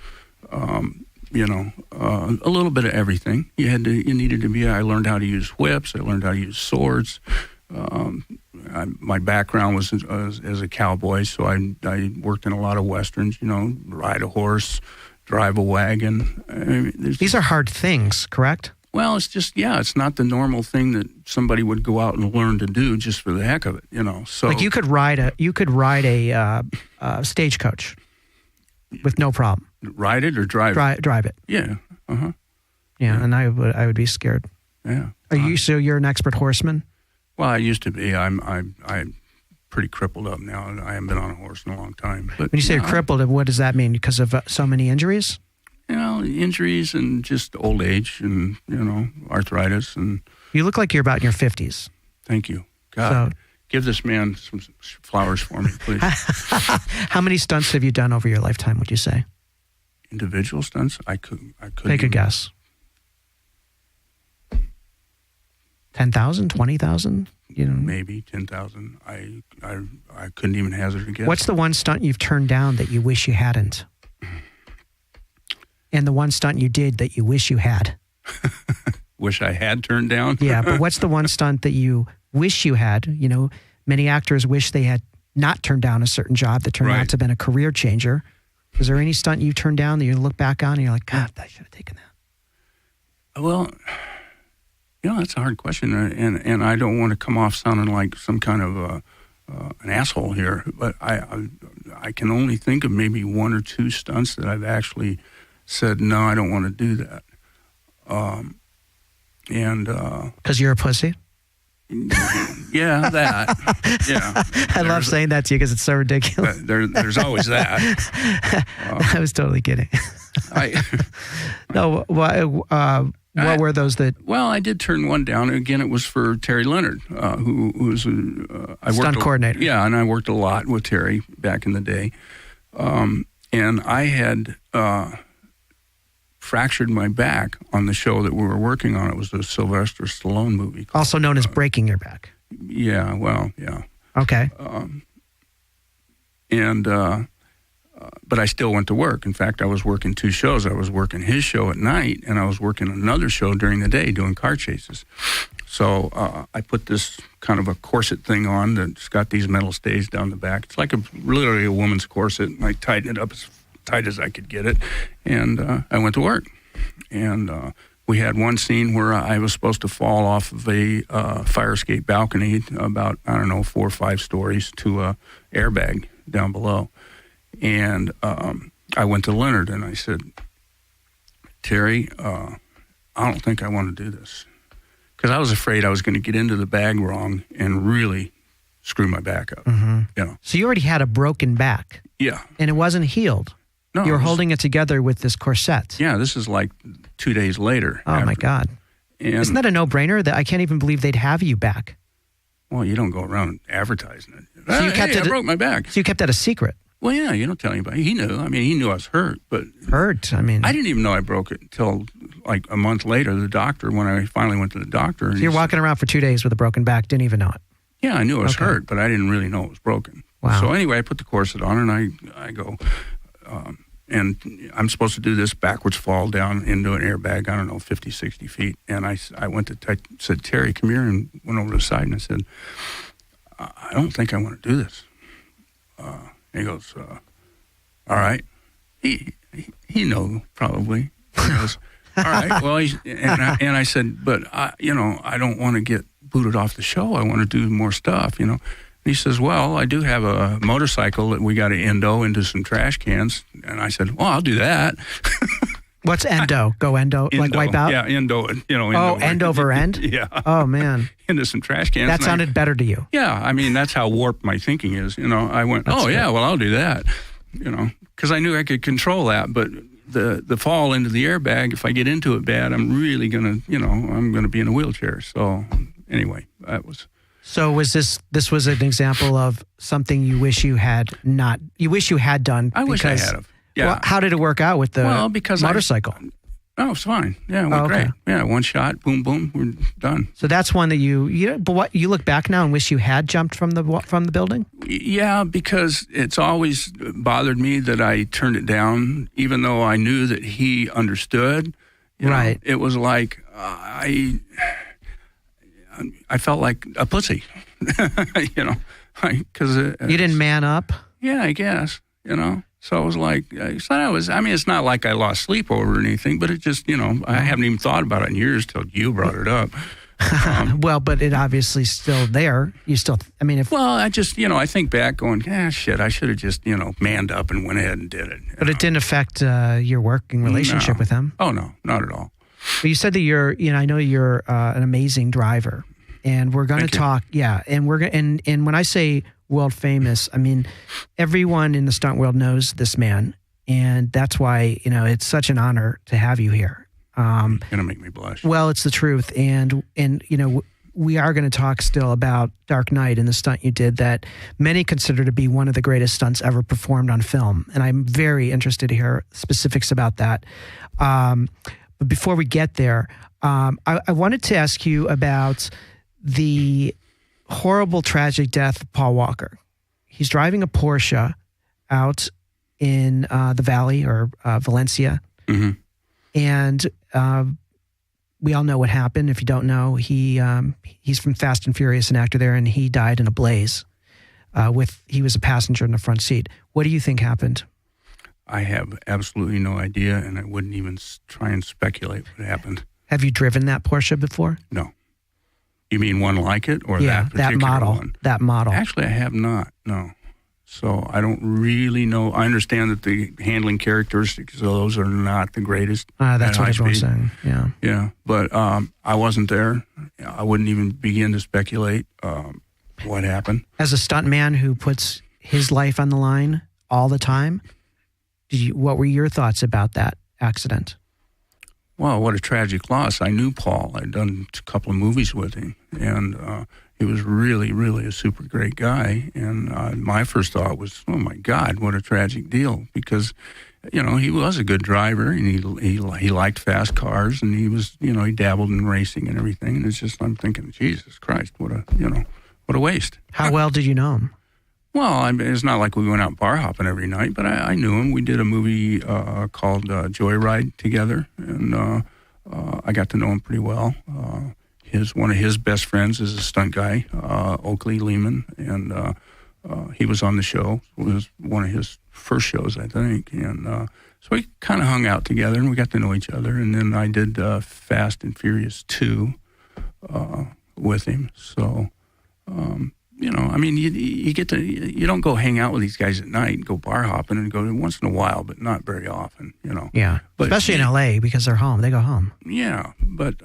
B: a little bit of everything. You needed to be. I learned how to use whips. I learned how to use swords. My background was as a cowboy, so I worked in a lot of westerns. You know, ride a horse, drive a wagon.
A: These are hard things, correct?
B: Well, it's just, it's not the normal thing that somebody would go out and learn to do just for the heck of it, you know. So,
A: like you could ride a stagecoach with no problem.
B: Ride it or drive it?
A: Drive it.
B: Yeah. Uh-huh.
A: Yeah, and I would be scared.
B: Yeah.
A: So you're an expert horseman?
B: Well, I used to be. I'm pretty crippled up now. I haven't been on a horse in a long time. But
A: when you say you're crippled, what does that mean? Because of so many injuries?
B: You know, injuries and just old age and, arthritis. And
A: you look like you're about in your 50s.
B: Thank you. God, give this man some flowers for me, please.
A: How many stunts have you done over your lifetime, would you say?
B: Individual stunts? I could
A: Take a guess. 10,000, 20,000?
B: Maybe 10,000. I couldn't even hazard a guess.
A: What's the one stunt you've turned down that you wish you hadn't? And the one stunt you did that you wish you had?
B: Wish I had turned down?
A: Yeah, but what's the one stunt that you wish you had? You know, many actors wish they had not turned down a certain job that turned out to have been a career changer. Is there any stunt you turned down that you look back on and you're like, God, I should have taken that?
B: Well, that's a hard question, and I don't want to come off sounding like some kind of an asshole here, but I can only think of maybe 1 or 2 stunts that I've actually said, no, I don't want to do that.
A: Because you're a pussy?
B: Yeah, that. Yeah.
A: I love saying that to you because it's so ridiculous.
B: There's always that.
A: I was totally kidding. No, what were those that...
B: Well, I did turn one down. Again, it was for Terry Leonard, who was
A: stunt coordinator.
B: Yeah, and I worked a lot with Terry back in the day. And I had fractured my back on the show that we were working on. It was the Sylvester Stallone movie.
A: Also known as breaking your back.
B: Yeah, well, yeah.
A: Okay.
B: But I still went to work. In fact, I was working 2 shows. I was working his show at night, and I was working another show during the day doing car chases. So I put this kind of a corset thing on that's got these metal stays down the back. It's like literally a woman's corset, and I tightened it up as tight as I could get it, and I went to work. And we had one scene where I was supposed to fall off of a fire escape balcony about, 4 or 5 stories to a airbag down below. And I went to Leonard and I said, Terry, I don't think I want to do this. Because I was afraid I was going to get into the bag wrong and really screw my back up.
A: Mm-hmm. So you already had a broken back.
B: Yeah.
A: And it wasn't healed.
B: No.
A: You were holding it together with this corset.
B: Yeah, this is like 2 days later.
A: Oh, my God.
B: And,
A: isn't that a no-brainer? That I can't even believe they'd have you back.
B: Well, you don't go around advertising it.
A: So you kept
B: I broke my back.
A: So you kept that a secret?
B: Well, yeah, you don't tell anybody. He knew. I mean, he knew I was hurt, but...
A: Hurt? I mean...
B: I didn't even know I broke it until like a month later, when I finally went to the doctor.
A: So you're walking around for 2 days with a broken back, didn't even know it?
B: Yeah, I knew it was hurt, but I didn't really know it was broken.
A: Wow.
B: So anyway, I put the corset on and I go, and I'm supposed to do this backwards fall down into an airbag, I don't know, 50, 60 feet. And I went to said, Terry, come here, and went over to the side, and I said, I don't think I want to do this. He goes, all right. He know, probably. He goes, all right. Well, and I said, but, I don't want to get booted off the show. I want to do more stuff, And he says, well, I do have a motorcycle that we got to endo into some trash cans. And I said, well, I'll do that.
A: What's endo? Go endo? Like wipe out?
B: Yeah, endo.
A: End over end?
B: Yeah.
A: Oh, man.
B: Into some trash cans.
A: That sounded better to you.
B: Yeah, I mean, that's how warped my thinking is. I went, yeah, well, I'll do that. Because I knew I could control that. But the fall into the airbag, if I get into it bad, I'm really going to, I'm going to be in a wheelchair. So anyway, that was...
A: So was this was an example of something you wish you had done?
B: I wish I had have. Yeah.
A: Well, how did it work out with the motorcycle?
B: It was fine. Yeah, it went great. Yeah, one shot, boom, boom, we're done.
A: So that's one that but what you look back now and wish you had jumped from the building?
B: Yeah, because it's always bothered me that I turned it down, even though I knew that he understood.
A: Right.
B: It was like I felt like a pussy, because
A: you didn't man up.
B: Yeah, I guess, So I was like, it's not like I lost sleep over it or anything, but it just, I haven't even thought about it in years till you brought it up.
A: Well, but it obviously still there. You still,
B: I just, I think back going, shit, I should have just, manned up and went ahead and did it.
A: But it didn't affect your working relationship with him?
B: Oh, no, not at all.
A: But you said that I know you're an amazing driver, and we're going to talk. Yeah, and we're going and when I say world famous, I mean everyone in the stunt world knows this man, and that's why it's such an honor to have you here.
B: Gonna make me blush.
A: Well, it's the truth, and we are going to talk still about Dark Knight and the stunt you did that many consider to be one of the greatest stunts ever performed on film, and I'm very interested to hear specifics about that. But before we get there, I wanted to ask you about the horrible, tragic death of Paul Walker. He's driving a Porsche out in the valley or Valencia. Mm-hmm. And we all know what happened. If you don't know, he's from Fast and Furious, an actor there, and he died in a blaze. He was a passenger in the front seat. What do you think happened?
B: I have absolutely no idea, and I wouldn't even try and speculate what happened.
A: Have you driven that Porsche before?
B: No. You mean one like it, or that particular one?
A: That model.
B: Actually, I have not, no. So I don't really know. I understand that the handling characteristics of those are not the greatest.
A: That's what everyone's saying, yeah.
B: Yeah, but I wasn't there. I wouldn't even begin to speculate what happened.
A: As a stuntman who puts his life on the line all the time, what were your thoughts about that accident?
B: Well, what a tragic loss. I knew Paul. I'd done a couple of movies with him, and he was really, really a super great guy. And my first thought was, oh, my God, what a tragic deal. Because, he was a good driver, and he liked fast cars, and he was, he dabbled in racing and everything. And it's just, I'm thinking, Jesus Christ, what a waste.
A: How well did you know him?
B: Well, it's not like we went out bar hopping every night, but I knew him. We did a movie called Joyride together, and I got to know him pretty well. One of his best friends is a stunt guy, Oakley Lehman, and he was on the show. It was one of his first shows, I think. And so we kind of hung out together, and we got to know each other. And then I did Fast and Furious 2 with him. So... you don't go hang out with these guys at night and go bar hopping and go once in a while, but not very often,
A: Yeah, but, especially in LA because they're home. They go home.
B: Yeah, but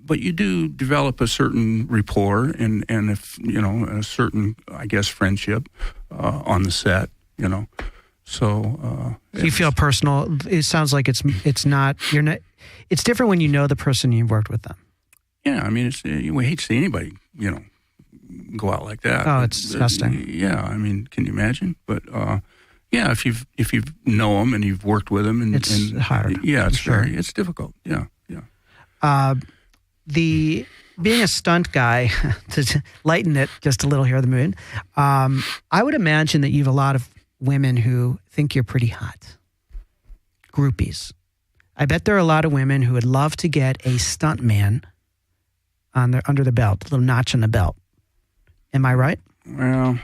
B: you do develop a certain rapport and if, a certain, I guess, friendship on the set, So
A: you feel personal. It sounds like it's not. You're not. It's different when you know the person you've worked with them.
B: Yeah, I mean, we hate to see anybody, go out like that.
A: Oh, it's disgusting.
B: Yeah, I mean, can you imagine? But yeah, if you know them and you've worked with them,
A: it's hard.
B: Yeah, it's difficult. Yeah.
A: Being a stunt guy, to lighten it just a little here, the moon. I would imagine that you have a lot of women who think you're pretty hot. Groupies. I bet there are a lot of women who would love to get a stunt man under the belt, a little notch on the belt. Am I right?
B: Well,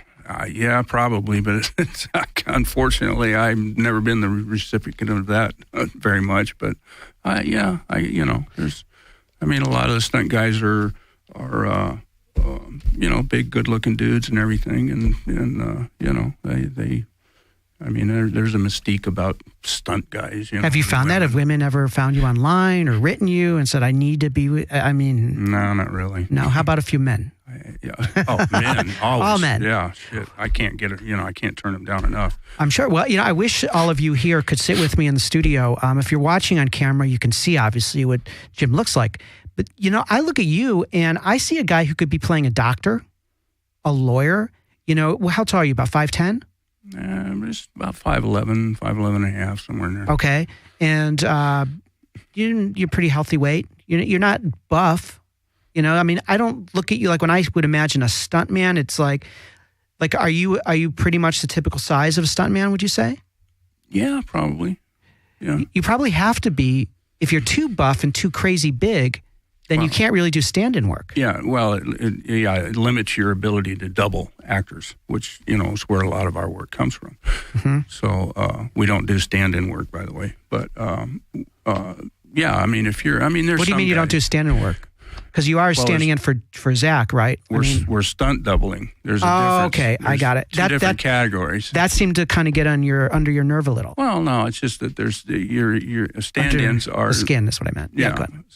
B: yeah, probably, but it's unfortunately, I've never been the recipient of that very much. But yeah, there's, I mean, a lot of the stunt guys are big, good-looking dudes and everything, and they. I mean, there's a mystique about stunt guys.
A: Have you found that? Have women ever found you online or written you and said, I need to be I mean...
B: No, not really.
A: No, how about a few men?
B: Yeah. Oh, men. Always.
A: All men.
B: Yeah, shit. I can't get it. I can't turn them down enough.
A: I'm sure. Well, I wish all of you here could sit with me in the studio. If you're watching on camera, you can see, obviously, what Jim looks like. But, I look at you and I see a guy who could be playing a doctor, a lawyer. How tall are you? About 5'10"?
B: Just about 5'11", 5'11 and a half, somewhere in there.
A: Okay. And you're pretty healthy weight. You're not buff. I mean, I don't look at you like when I would imagine a stunt man, it's like are you pretty much the typical size of a stunt man, would you say?
B: Yeah, probably. Yeah.
A: You probably have to be. If you're too buff and too crazy big, then you can't really do stand-in work.
B: Yeah, well, it limits your ability to double actors, which, is where a lot of our work comes from. Mm-hmm. So we don't do stand-in work, by the way. But, yeah, I mean, there's
A: What do you mean you don't do stand-in work? Because you are standing in for Zach, right?
B: We're stunt doubling. There's a difference.
A: Okay, I got it.
B: Two different categories.
A: That seemed to kind of get under your nerve a little.
B: Well, no, it's just that there's your stand-ins are
A: the skin. That's what I meant.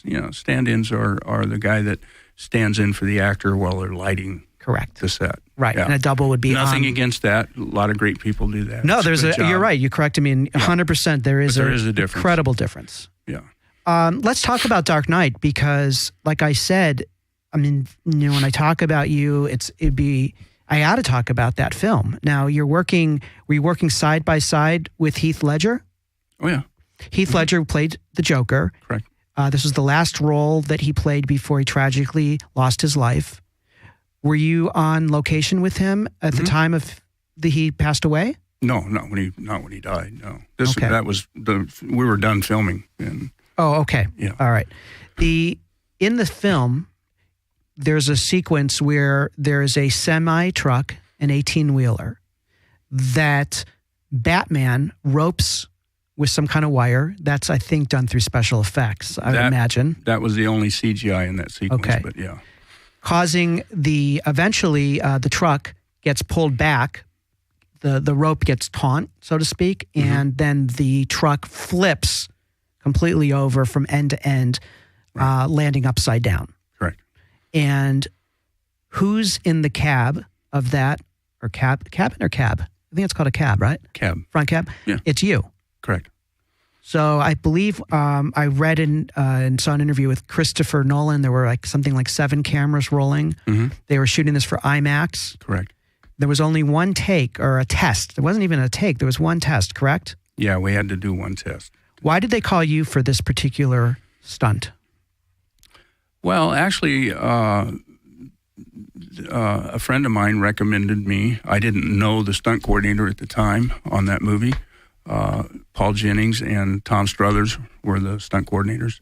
B: Yeah, stand-ins are the guy that stands in for the actor while they're lighting.
A: Correct.
B: The set.
A: Right,
B: yeah.
A: And a double would be
B: nothing against that. A lot of great people do that.
A: No, you're right. You corrected me 100%. There is a difference. Incredible difference.
B: Yeah.
A: Let's talk about Dark Knight because, like I said, I mean, when I talk about you, I got to talk about that film. Now, were you working side by side with Heath Ledger?
B: Oh, yeah.
A: Heath Ledger played the Joker.
B: Correct.
A: This was the last role that he played before he tragically lost his life. Were you on location with him at the time of he passed away?
B: No, not when he died. No, we were done filming.
A: Oh, okay.
B: Yeah.
A: All right. In the film, there's a sequence where there is a semi truck, an 18-wheeler, that Batman ropes with some kind of wire. That's, I think, done through special effects, I would imagine.
B: That was the only CGI in that sequence,
A: okay.
B: But yeah.
A: Causing eventually the truck gets pulled back, the rope gets taut, so to speak, and then the truck flips completely over from end to end, landing upside down.
B: Correct.
A: And who's in the cab of that, or cabin or cab? I think it's called a cab, right?
B: Cab.
A: Front cab?
B: Yeah.
A: It's you.
B: Correct.
A: So I believe I read and saw an interview with Christopher Nolan. There were something like 7 cameras rolling. Mm-hmm. They were shooting this for IMAX.
B: Correct.
A: There was only one take or a test. There wasn't even a take. There was one test, correct?
B: Yeah, we had to do one test.
A: Why did they call you for this particular stunt?
B: Well, actually, a friend of mine recommended me. I didn't know the stunt coordinator at the time on that movie. Paul Jennings and Tom Struthers were the stunt coordinators,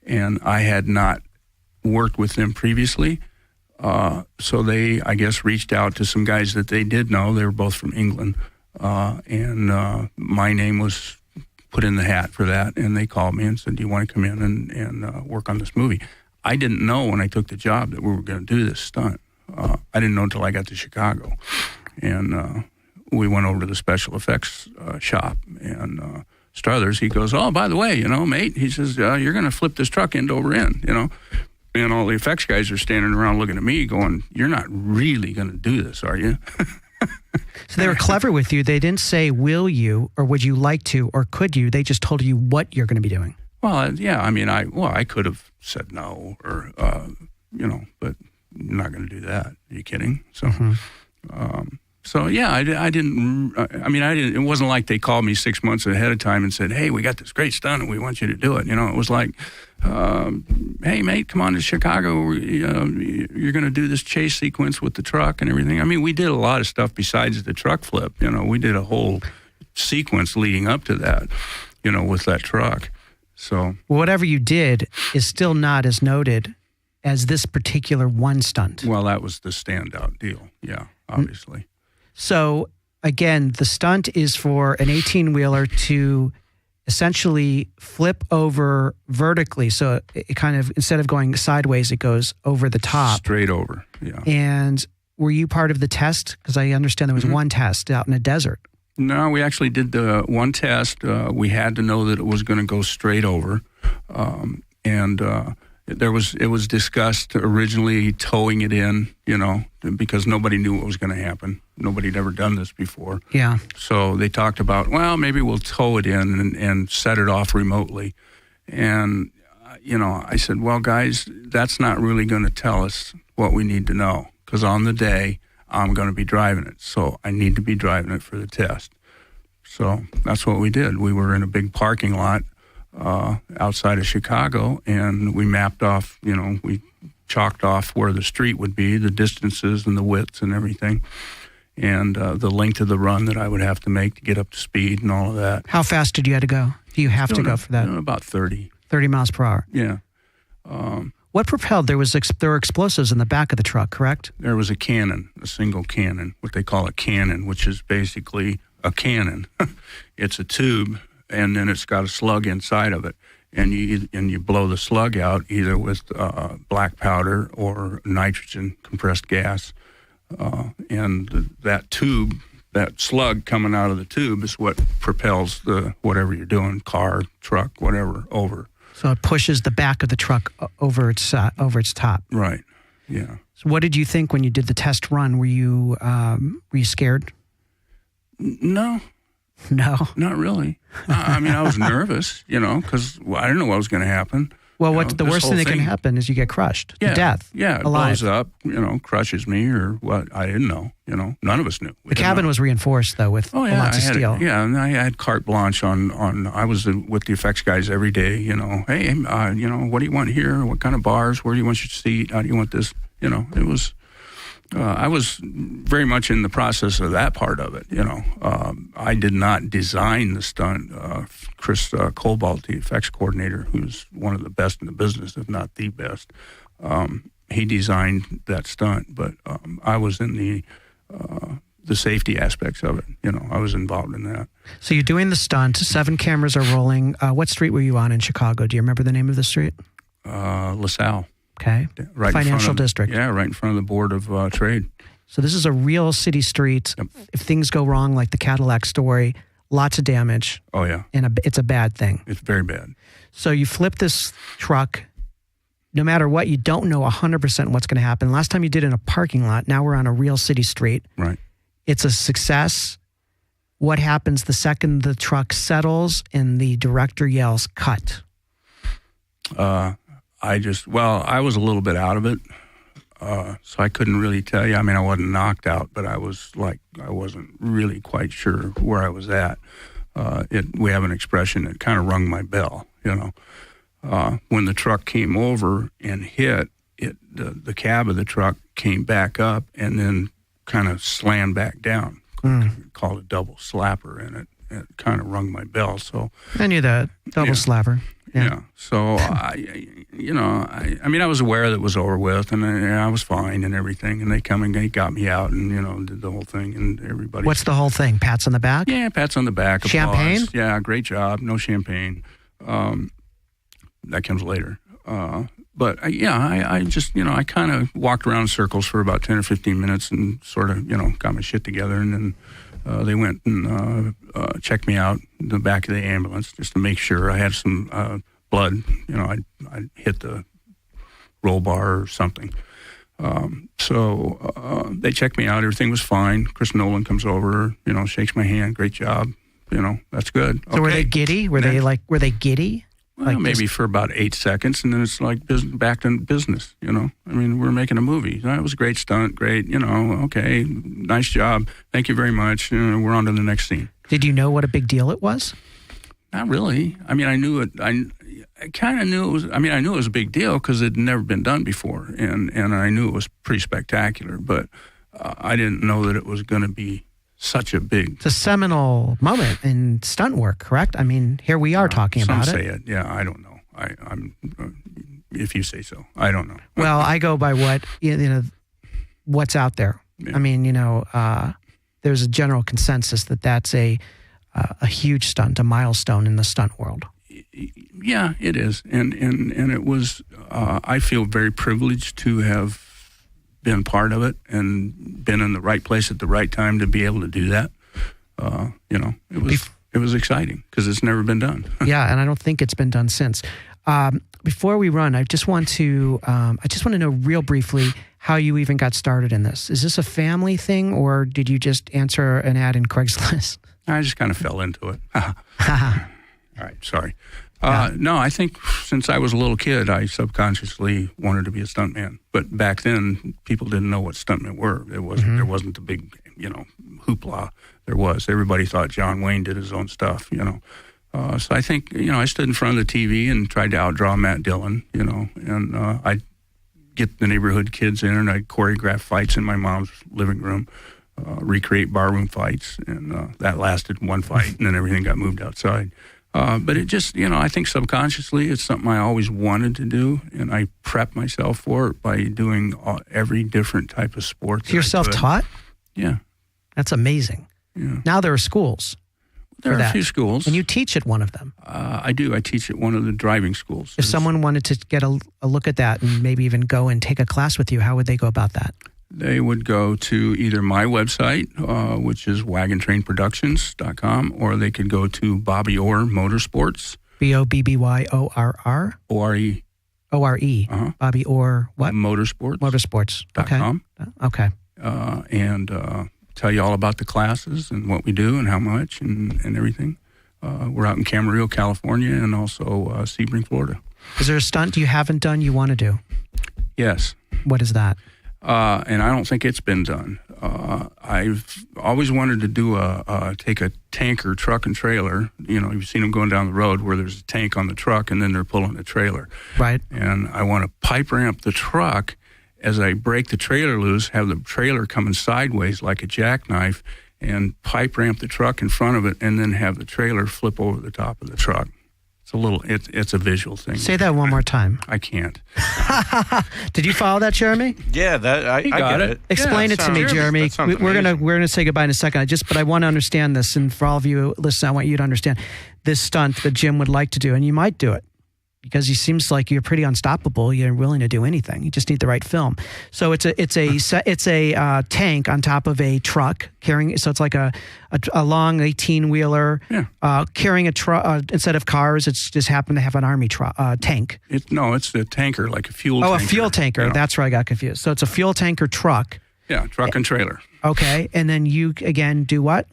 B: and I had not worked with them previously. So they, I guess, reached out to some guys that they did know. They were both from England, and my name was put in the hat for that, and they called me and said, do you want to come in and work on this movie? I didn't know when I took the job that we were going to do this stunt. I didn't know until I got to Chicago, and we went over to the special effects shop, and Struthers, he goes, oh, by the way, mate, he says, you're going to flip this truck end over end, and all the effects guys are standing around looking at me going, you're not really going to do this, are you?
A: So they were clever with you. They didn't say, will you, or would you like to, or could you? They just told you what you're going to be doing.
B: Well, yeah, I mean, I could have said no, or, but I'm not going to do that. Are you kidding? So, So yeah, I didn't. It wasn't like they called me 6 months ahead of time and said, "Hey, we got this great stunt and we want you to do it." It was like, "Hey, mate, come on to Chicago. You're going to do this chase sequence with the truck and everything." I mean, we did a lot of stuff besides the truck flip. We did a whole sequence leading up to that. With that truck. So
A: whatever you did is still not as noted as this particular one stunt.
B: Well, that was the standout deal. Yeah, obviously.
A: So, again, the stunt is for an 18-wheeler to essentially flip over vertically. So it kind of, instead of going sideways, it goes over the top.
B: Straight over, yeah.
A: And were you part of the test? Because I understand there was one test out in a desert.
B: No, we actually did the one test. We had to know that it was going to go straight over. It was discussed originally towing it in, because nobody knew what was going to happen. Nobody had ever done this before.
A: Yeah.
B: So they talked about, well, maybe we'll tow it in and set it off remotely. And, I said, well, guys, that's not really going to tell us what we need to know, because on the day, I'm going to be driving it. So I need to be driving it for the test. So that's what we did. We were in a big parking lot outside of Chicago, and we mapped off, we chalked off where the street would be, the distances and the widths and everything, and the length of the run that I would have to make to get up to speed and all of that.
A: How fast did you have to go? Do you have to go for that?
B: About 30.
A: 30 miles per hour?
B: Yeah.
A: What propelled? There were explosives in the back of the truck, correct?
B: There was a cannon, a single cannon, what they call a cannon, which is basically a cannon. It's a tube, and then it's got a slug inside of it, and you blow the slug out either with black powder or nitrogen compressed gas, and that tube, that slug coming out of the tube, is what propels the whatever you're doing, car, truck, whatever, over.
A: So it pushes the back of the truck over its top.
B: Right. Yeah.
A: So what did you think when you did the test run? Were you scared?
B: No.
A: No.
B: Not really. I was nervous, because I didn't know what was going to happen.
A: Well, the worst thing that can happen is you get crushed to death.
B: Yeah, it
A: alive.
B: blows up, crushes me or what. I didn't know. None of us knew.
A: The cabin was reinforced, though, with lots of steel.
B: And I had carte blanche on. I was with the effects guys every day, Hey, what do you want here? What kind of bars? Where do you want your seat? How do you want this? It was... I was very much in the process of that part of it, I did not design the stunt. Chris Cobalt, the effects coordinator, who's one of the best in the business, if not the best, he designed that stunt. But I was in the safety aspects of it. I was involved in that.
A: So you're doing the stunt. 7 cameras are rolling. What street were you on in Chicago? Do you remember the name of the street?
B: LaSalle.
A: Okay.
B: Right
A: Financial district.
B: Yeah, right in front of the Board of Trade.
A: So this is a real city street.
B: Yep.
A: If things go wrong, like the Cadillac story, lots of damage.
B: Oh, yeah.
A: And it's a bad thing.
B: It's very bad.
A: So you flip this truck. No matter what, you don't know 100% what's going to happen. Last time you did it in a parking lot. Now we're on a real city street.
B: Right.
A: It's a success. What happens the second the truck settles and the director yells, "Cut"?
B: I was a little bit out of it, so I couldn't really tell you. I wasn't knocked out, but I wasn't really quite sure where I was at. We have an expression that kind of rung my bell, When the truck came over and hit, the cab of the truck came back up and then kind of slammed back down. Called a double slapper, and it kind of rung my bell. So
A: I knew that. Double slapper.
B: Yeah. So I was aware that it was over with, and I was fine and everything. And they got me out, and did the whole thing, and everybody.
A: What's the whole thing? Pats on the back?
B: Yeah, pats on the back.
A: Champagne?
B: Applause. Yeah, great job. No champagne. That comes later. But I just I kind of walked around in circles for about 10 or 15 minutes and sort of got my shit together, and then. They went and checked me out in the back of the ambulance just to make sure I had some blood. I hit the roll bar or something. So they checked me out. Everything was fine. Chris Nolan comes over, shakes my hand. Great job. That's good.
A: So were they giddy? Were they giddy?
B: Well,
A: Like
B: maybe for about 8 seconds, and then it's like back to business, I mean, we're making a movie. That was a great stunt, great, okay, nice job. Thank you very much. We're on to the next scene.
A: Did you know what a big deal it was?
B: Not really. I mean, I knew it. I kind of knew it was. I mean, I knew it was a big deal because it had never been done before, and I knew it was pretty spectacular. But I didn't know that it was going to be such a big.
A: It's a seminal moment in stunt work, correct? I mean, here we are talking about it.
B: Some say it. Yeah, I don't know. I'm. If you say so, I don't know.
A: Well, I go by what what's out there.
B: Yeah.
A: I mean, there's a general consensus that that's a huge stunt, a milestone in the stunt world.
B: Yeah, it is, and it was. I feel very privileged to have been part of it and been in the right place at the right time to be able to do that. It was exciting because it's never been done.
A: Yeah, and I don't think it's been done since. Before we run, I just want to know real briefly how you even got started in this. Is this a family thing, or did you just answer an ad in Craigslist?
B: I just kind of fell into it. All right, sorry. No, I think since I was a little kid, I subconsciously wanted to be a stuntman. But back then, people didn't know what stuntmen were. There wasn't the big, hoopla there was. Everybody thought John Wayne did his own stuff, So I think, I stood in front of the TV and tried to outdraw Matt Dillon, and I'd get the neighborhood kids in and I'd choreograph fights in my mom's living room, recreate barroom fights, and that lasted one fight, and then everything got moved outside. But it just, I think subconsciously it's something I always wanted to do, and I prepped myself for it by doing every different type of sport.
A: You're self-taught?
B: Yeah.
A: That's amazing.
B: Yeah.
A: Now there are schools.
B: There are a few schools.
A: And you teach at one of them.
B: I do. I teach at one of the driving schools.
A: If someone wanted to get a look at that and maybe even go and take a class with you, how would they go about that?
B: They would go to either my website, which is wagontrainproductions.com, or they could go to Bobby Orr Motorsports.
A: BOBBYORR?
B: ORE.
A: ORE. Bobby Orr what?
B: Motorsports.
A: Motorsports.com. Okay.
B: And tell you all about the classes and what we do and how much and everything. We're out in Camarillo, California, and also Sebring, Florida.
A: Is there a stunt you haven't done you want to do?
B: Yes.
A: What is that?
B: And I don't think it's been done. I've always wanted to do take a tanker, truck, and trailer. You've seen them going down the road where there's a tank on the truck and then they're pulling a trailer.
A: Right.
B: And I want to pipe ramp the truck as I break the trailer loose, have the trailer coming sideways like a jackknife, and pipe ramp the truck in front of it, and then have the trailer flip over the top of the truck. It's a visual thing.
A: Say that one more time.
B: I can't.
A: Did you follow that, Jeremy?
C: Yeah, I get it.
A: Explain it to me, Jeremy. We're gonna say goodbye in a second. But I want to understand this, and for all of you listening, I want you to understand this stunt that Jim would like to do, and you might do it because he seems like you're pretty unstoppable. You're willing to do anything. You just need the right film. So it's a tank on top of a truck carrying. So it's like a long 18-wheeler carrying a truck instead of cars. It's just happened to have an army tank.
B: It's a tanker, like a fuel tanker.
A: Oh, a fuel tanker. That's where I got confused. So it's a fuel tanker truck.
B: Yeah, truck and trailer.
A: Okay, and then you again do what?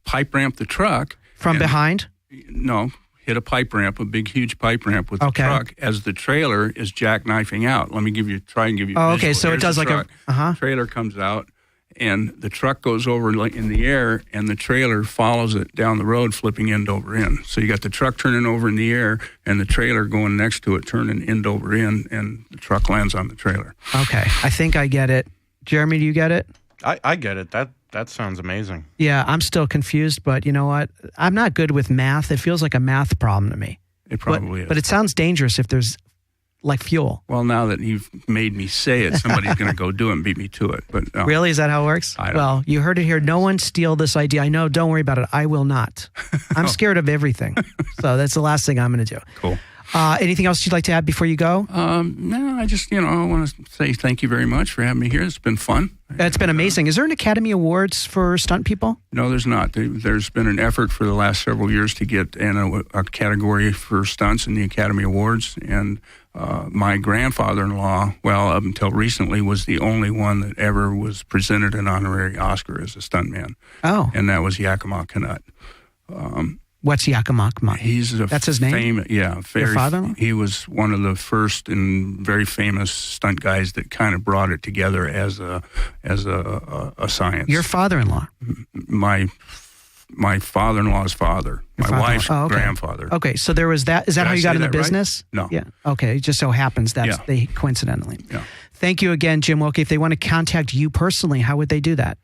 B: Pipe ramp the truck
A: from behind.
B: No. Hit a pipe ramp, a big, huge pipe ramp with the truck as the trailer is jackknifing out. Let me try and give you a visual.
A: Okay, so
B: Here's
A: it does like
B: truck.
A: a...
B: Trailer comes out, and the truck goes over in the air, and the trailer follows it down the road, flipping end over end. So you got the truck turning over in the air, and the trailer going next to it, turning end over end, and the truck lands on the trailer.
A: Okay, I think I get it. Jeremy, do you get it?
C: I get it. That sounds amazing.
A: Yeah, I'm still confused, but you know what? I'm not good with math. It feels like a math problem to me.
B: It probably is.
A: But it sounds dangerous if there's like fuel.
B: Well, now that you've made me say it, somebody's going to go do it and beat me to it. But no.
A: Really? Is that how it works? Well, you heard it here. No one steal this idea. I know. Don't worry about it. I will not. I'm scared of everything. So that's the last thing I'm going to do.
B: Cool.
A: Anything else you'd like to add before you go?
B: No, I just, I want to say thank you very much for having me here. It's been fun.
A: It's been amazing. Is there an Academy Awards for stunt people?
B: No, there's not. There's been an effort for the last several years to get a category for stunts in the Academy Awards. And my grandfather-in-law, up until recently, was the only one that ever was presented an honorary Oscar as a stuntman.
A: Oh.
B: And that was Yakima Canutt.
A: What's Yakima?
B: That's
A: his name?
B: Your
A: father-in-law?
B: He was one of the first and very famous stunt guys that kind of brought it together as a science.
A: Your father-in-law?
B: My father-in-law's father. My wife's grandfather.
A: Okay, so there was that. Is that how you got in the business?
B: Right? No.
A: Yeah. Okay, it just so happens that's they coincidentally.
B: Yeah.
A: Thank you again, Jim Wilkie. If they want to contact you personally, how would they do that?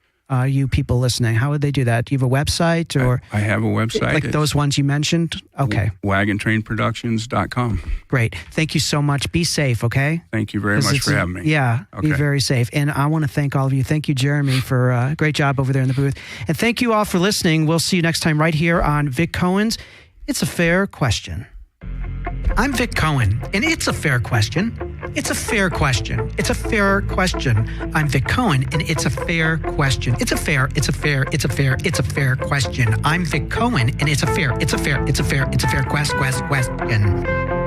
A: You people listening, how would they do that? Do you have a website or?
B: I have a website.
A: Like those ones you mentioned? Okay.
B: WagonTrainProductions.com.
A: Great. Thank you so much. Be safe, okay?
B: Thank you very much for having me.
A: Yeah,
B: okay.
A: Be very safe. And I want to thank all of you. Thank you, Jeremy, for a great job over there in the booth. And thank you all for listening. We'll see you next time right here on Vic Cohen's It's a Fair Question. I'm Vic Cohen, and it's a fair question. It's a fair question. It's a fair question. I'm Vic Cohen, and it's a fair question. It's a fair question. I'm Vic Cohen, and it's a fair question.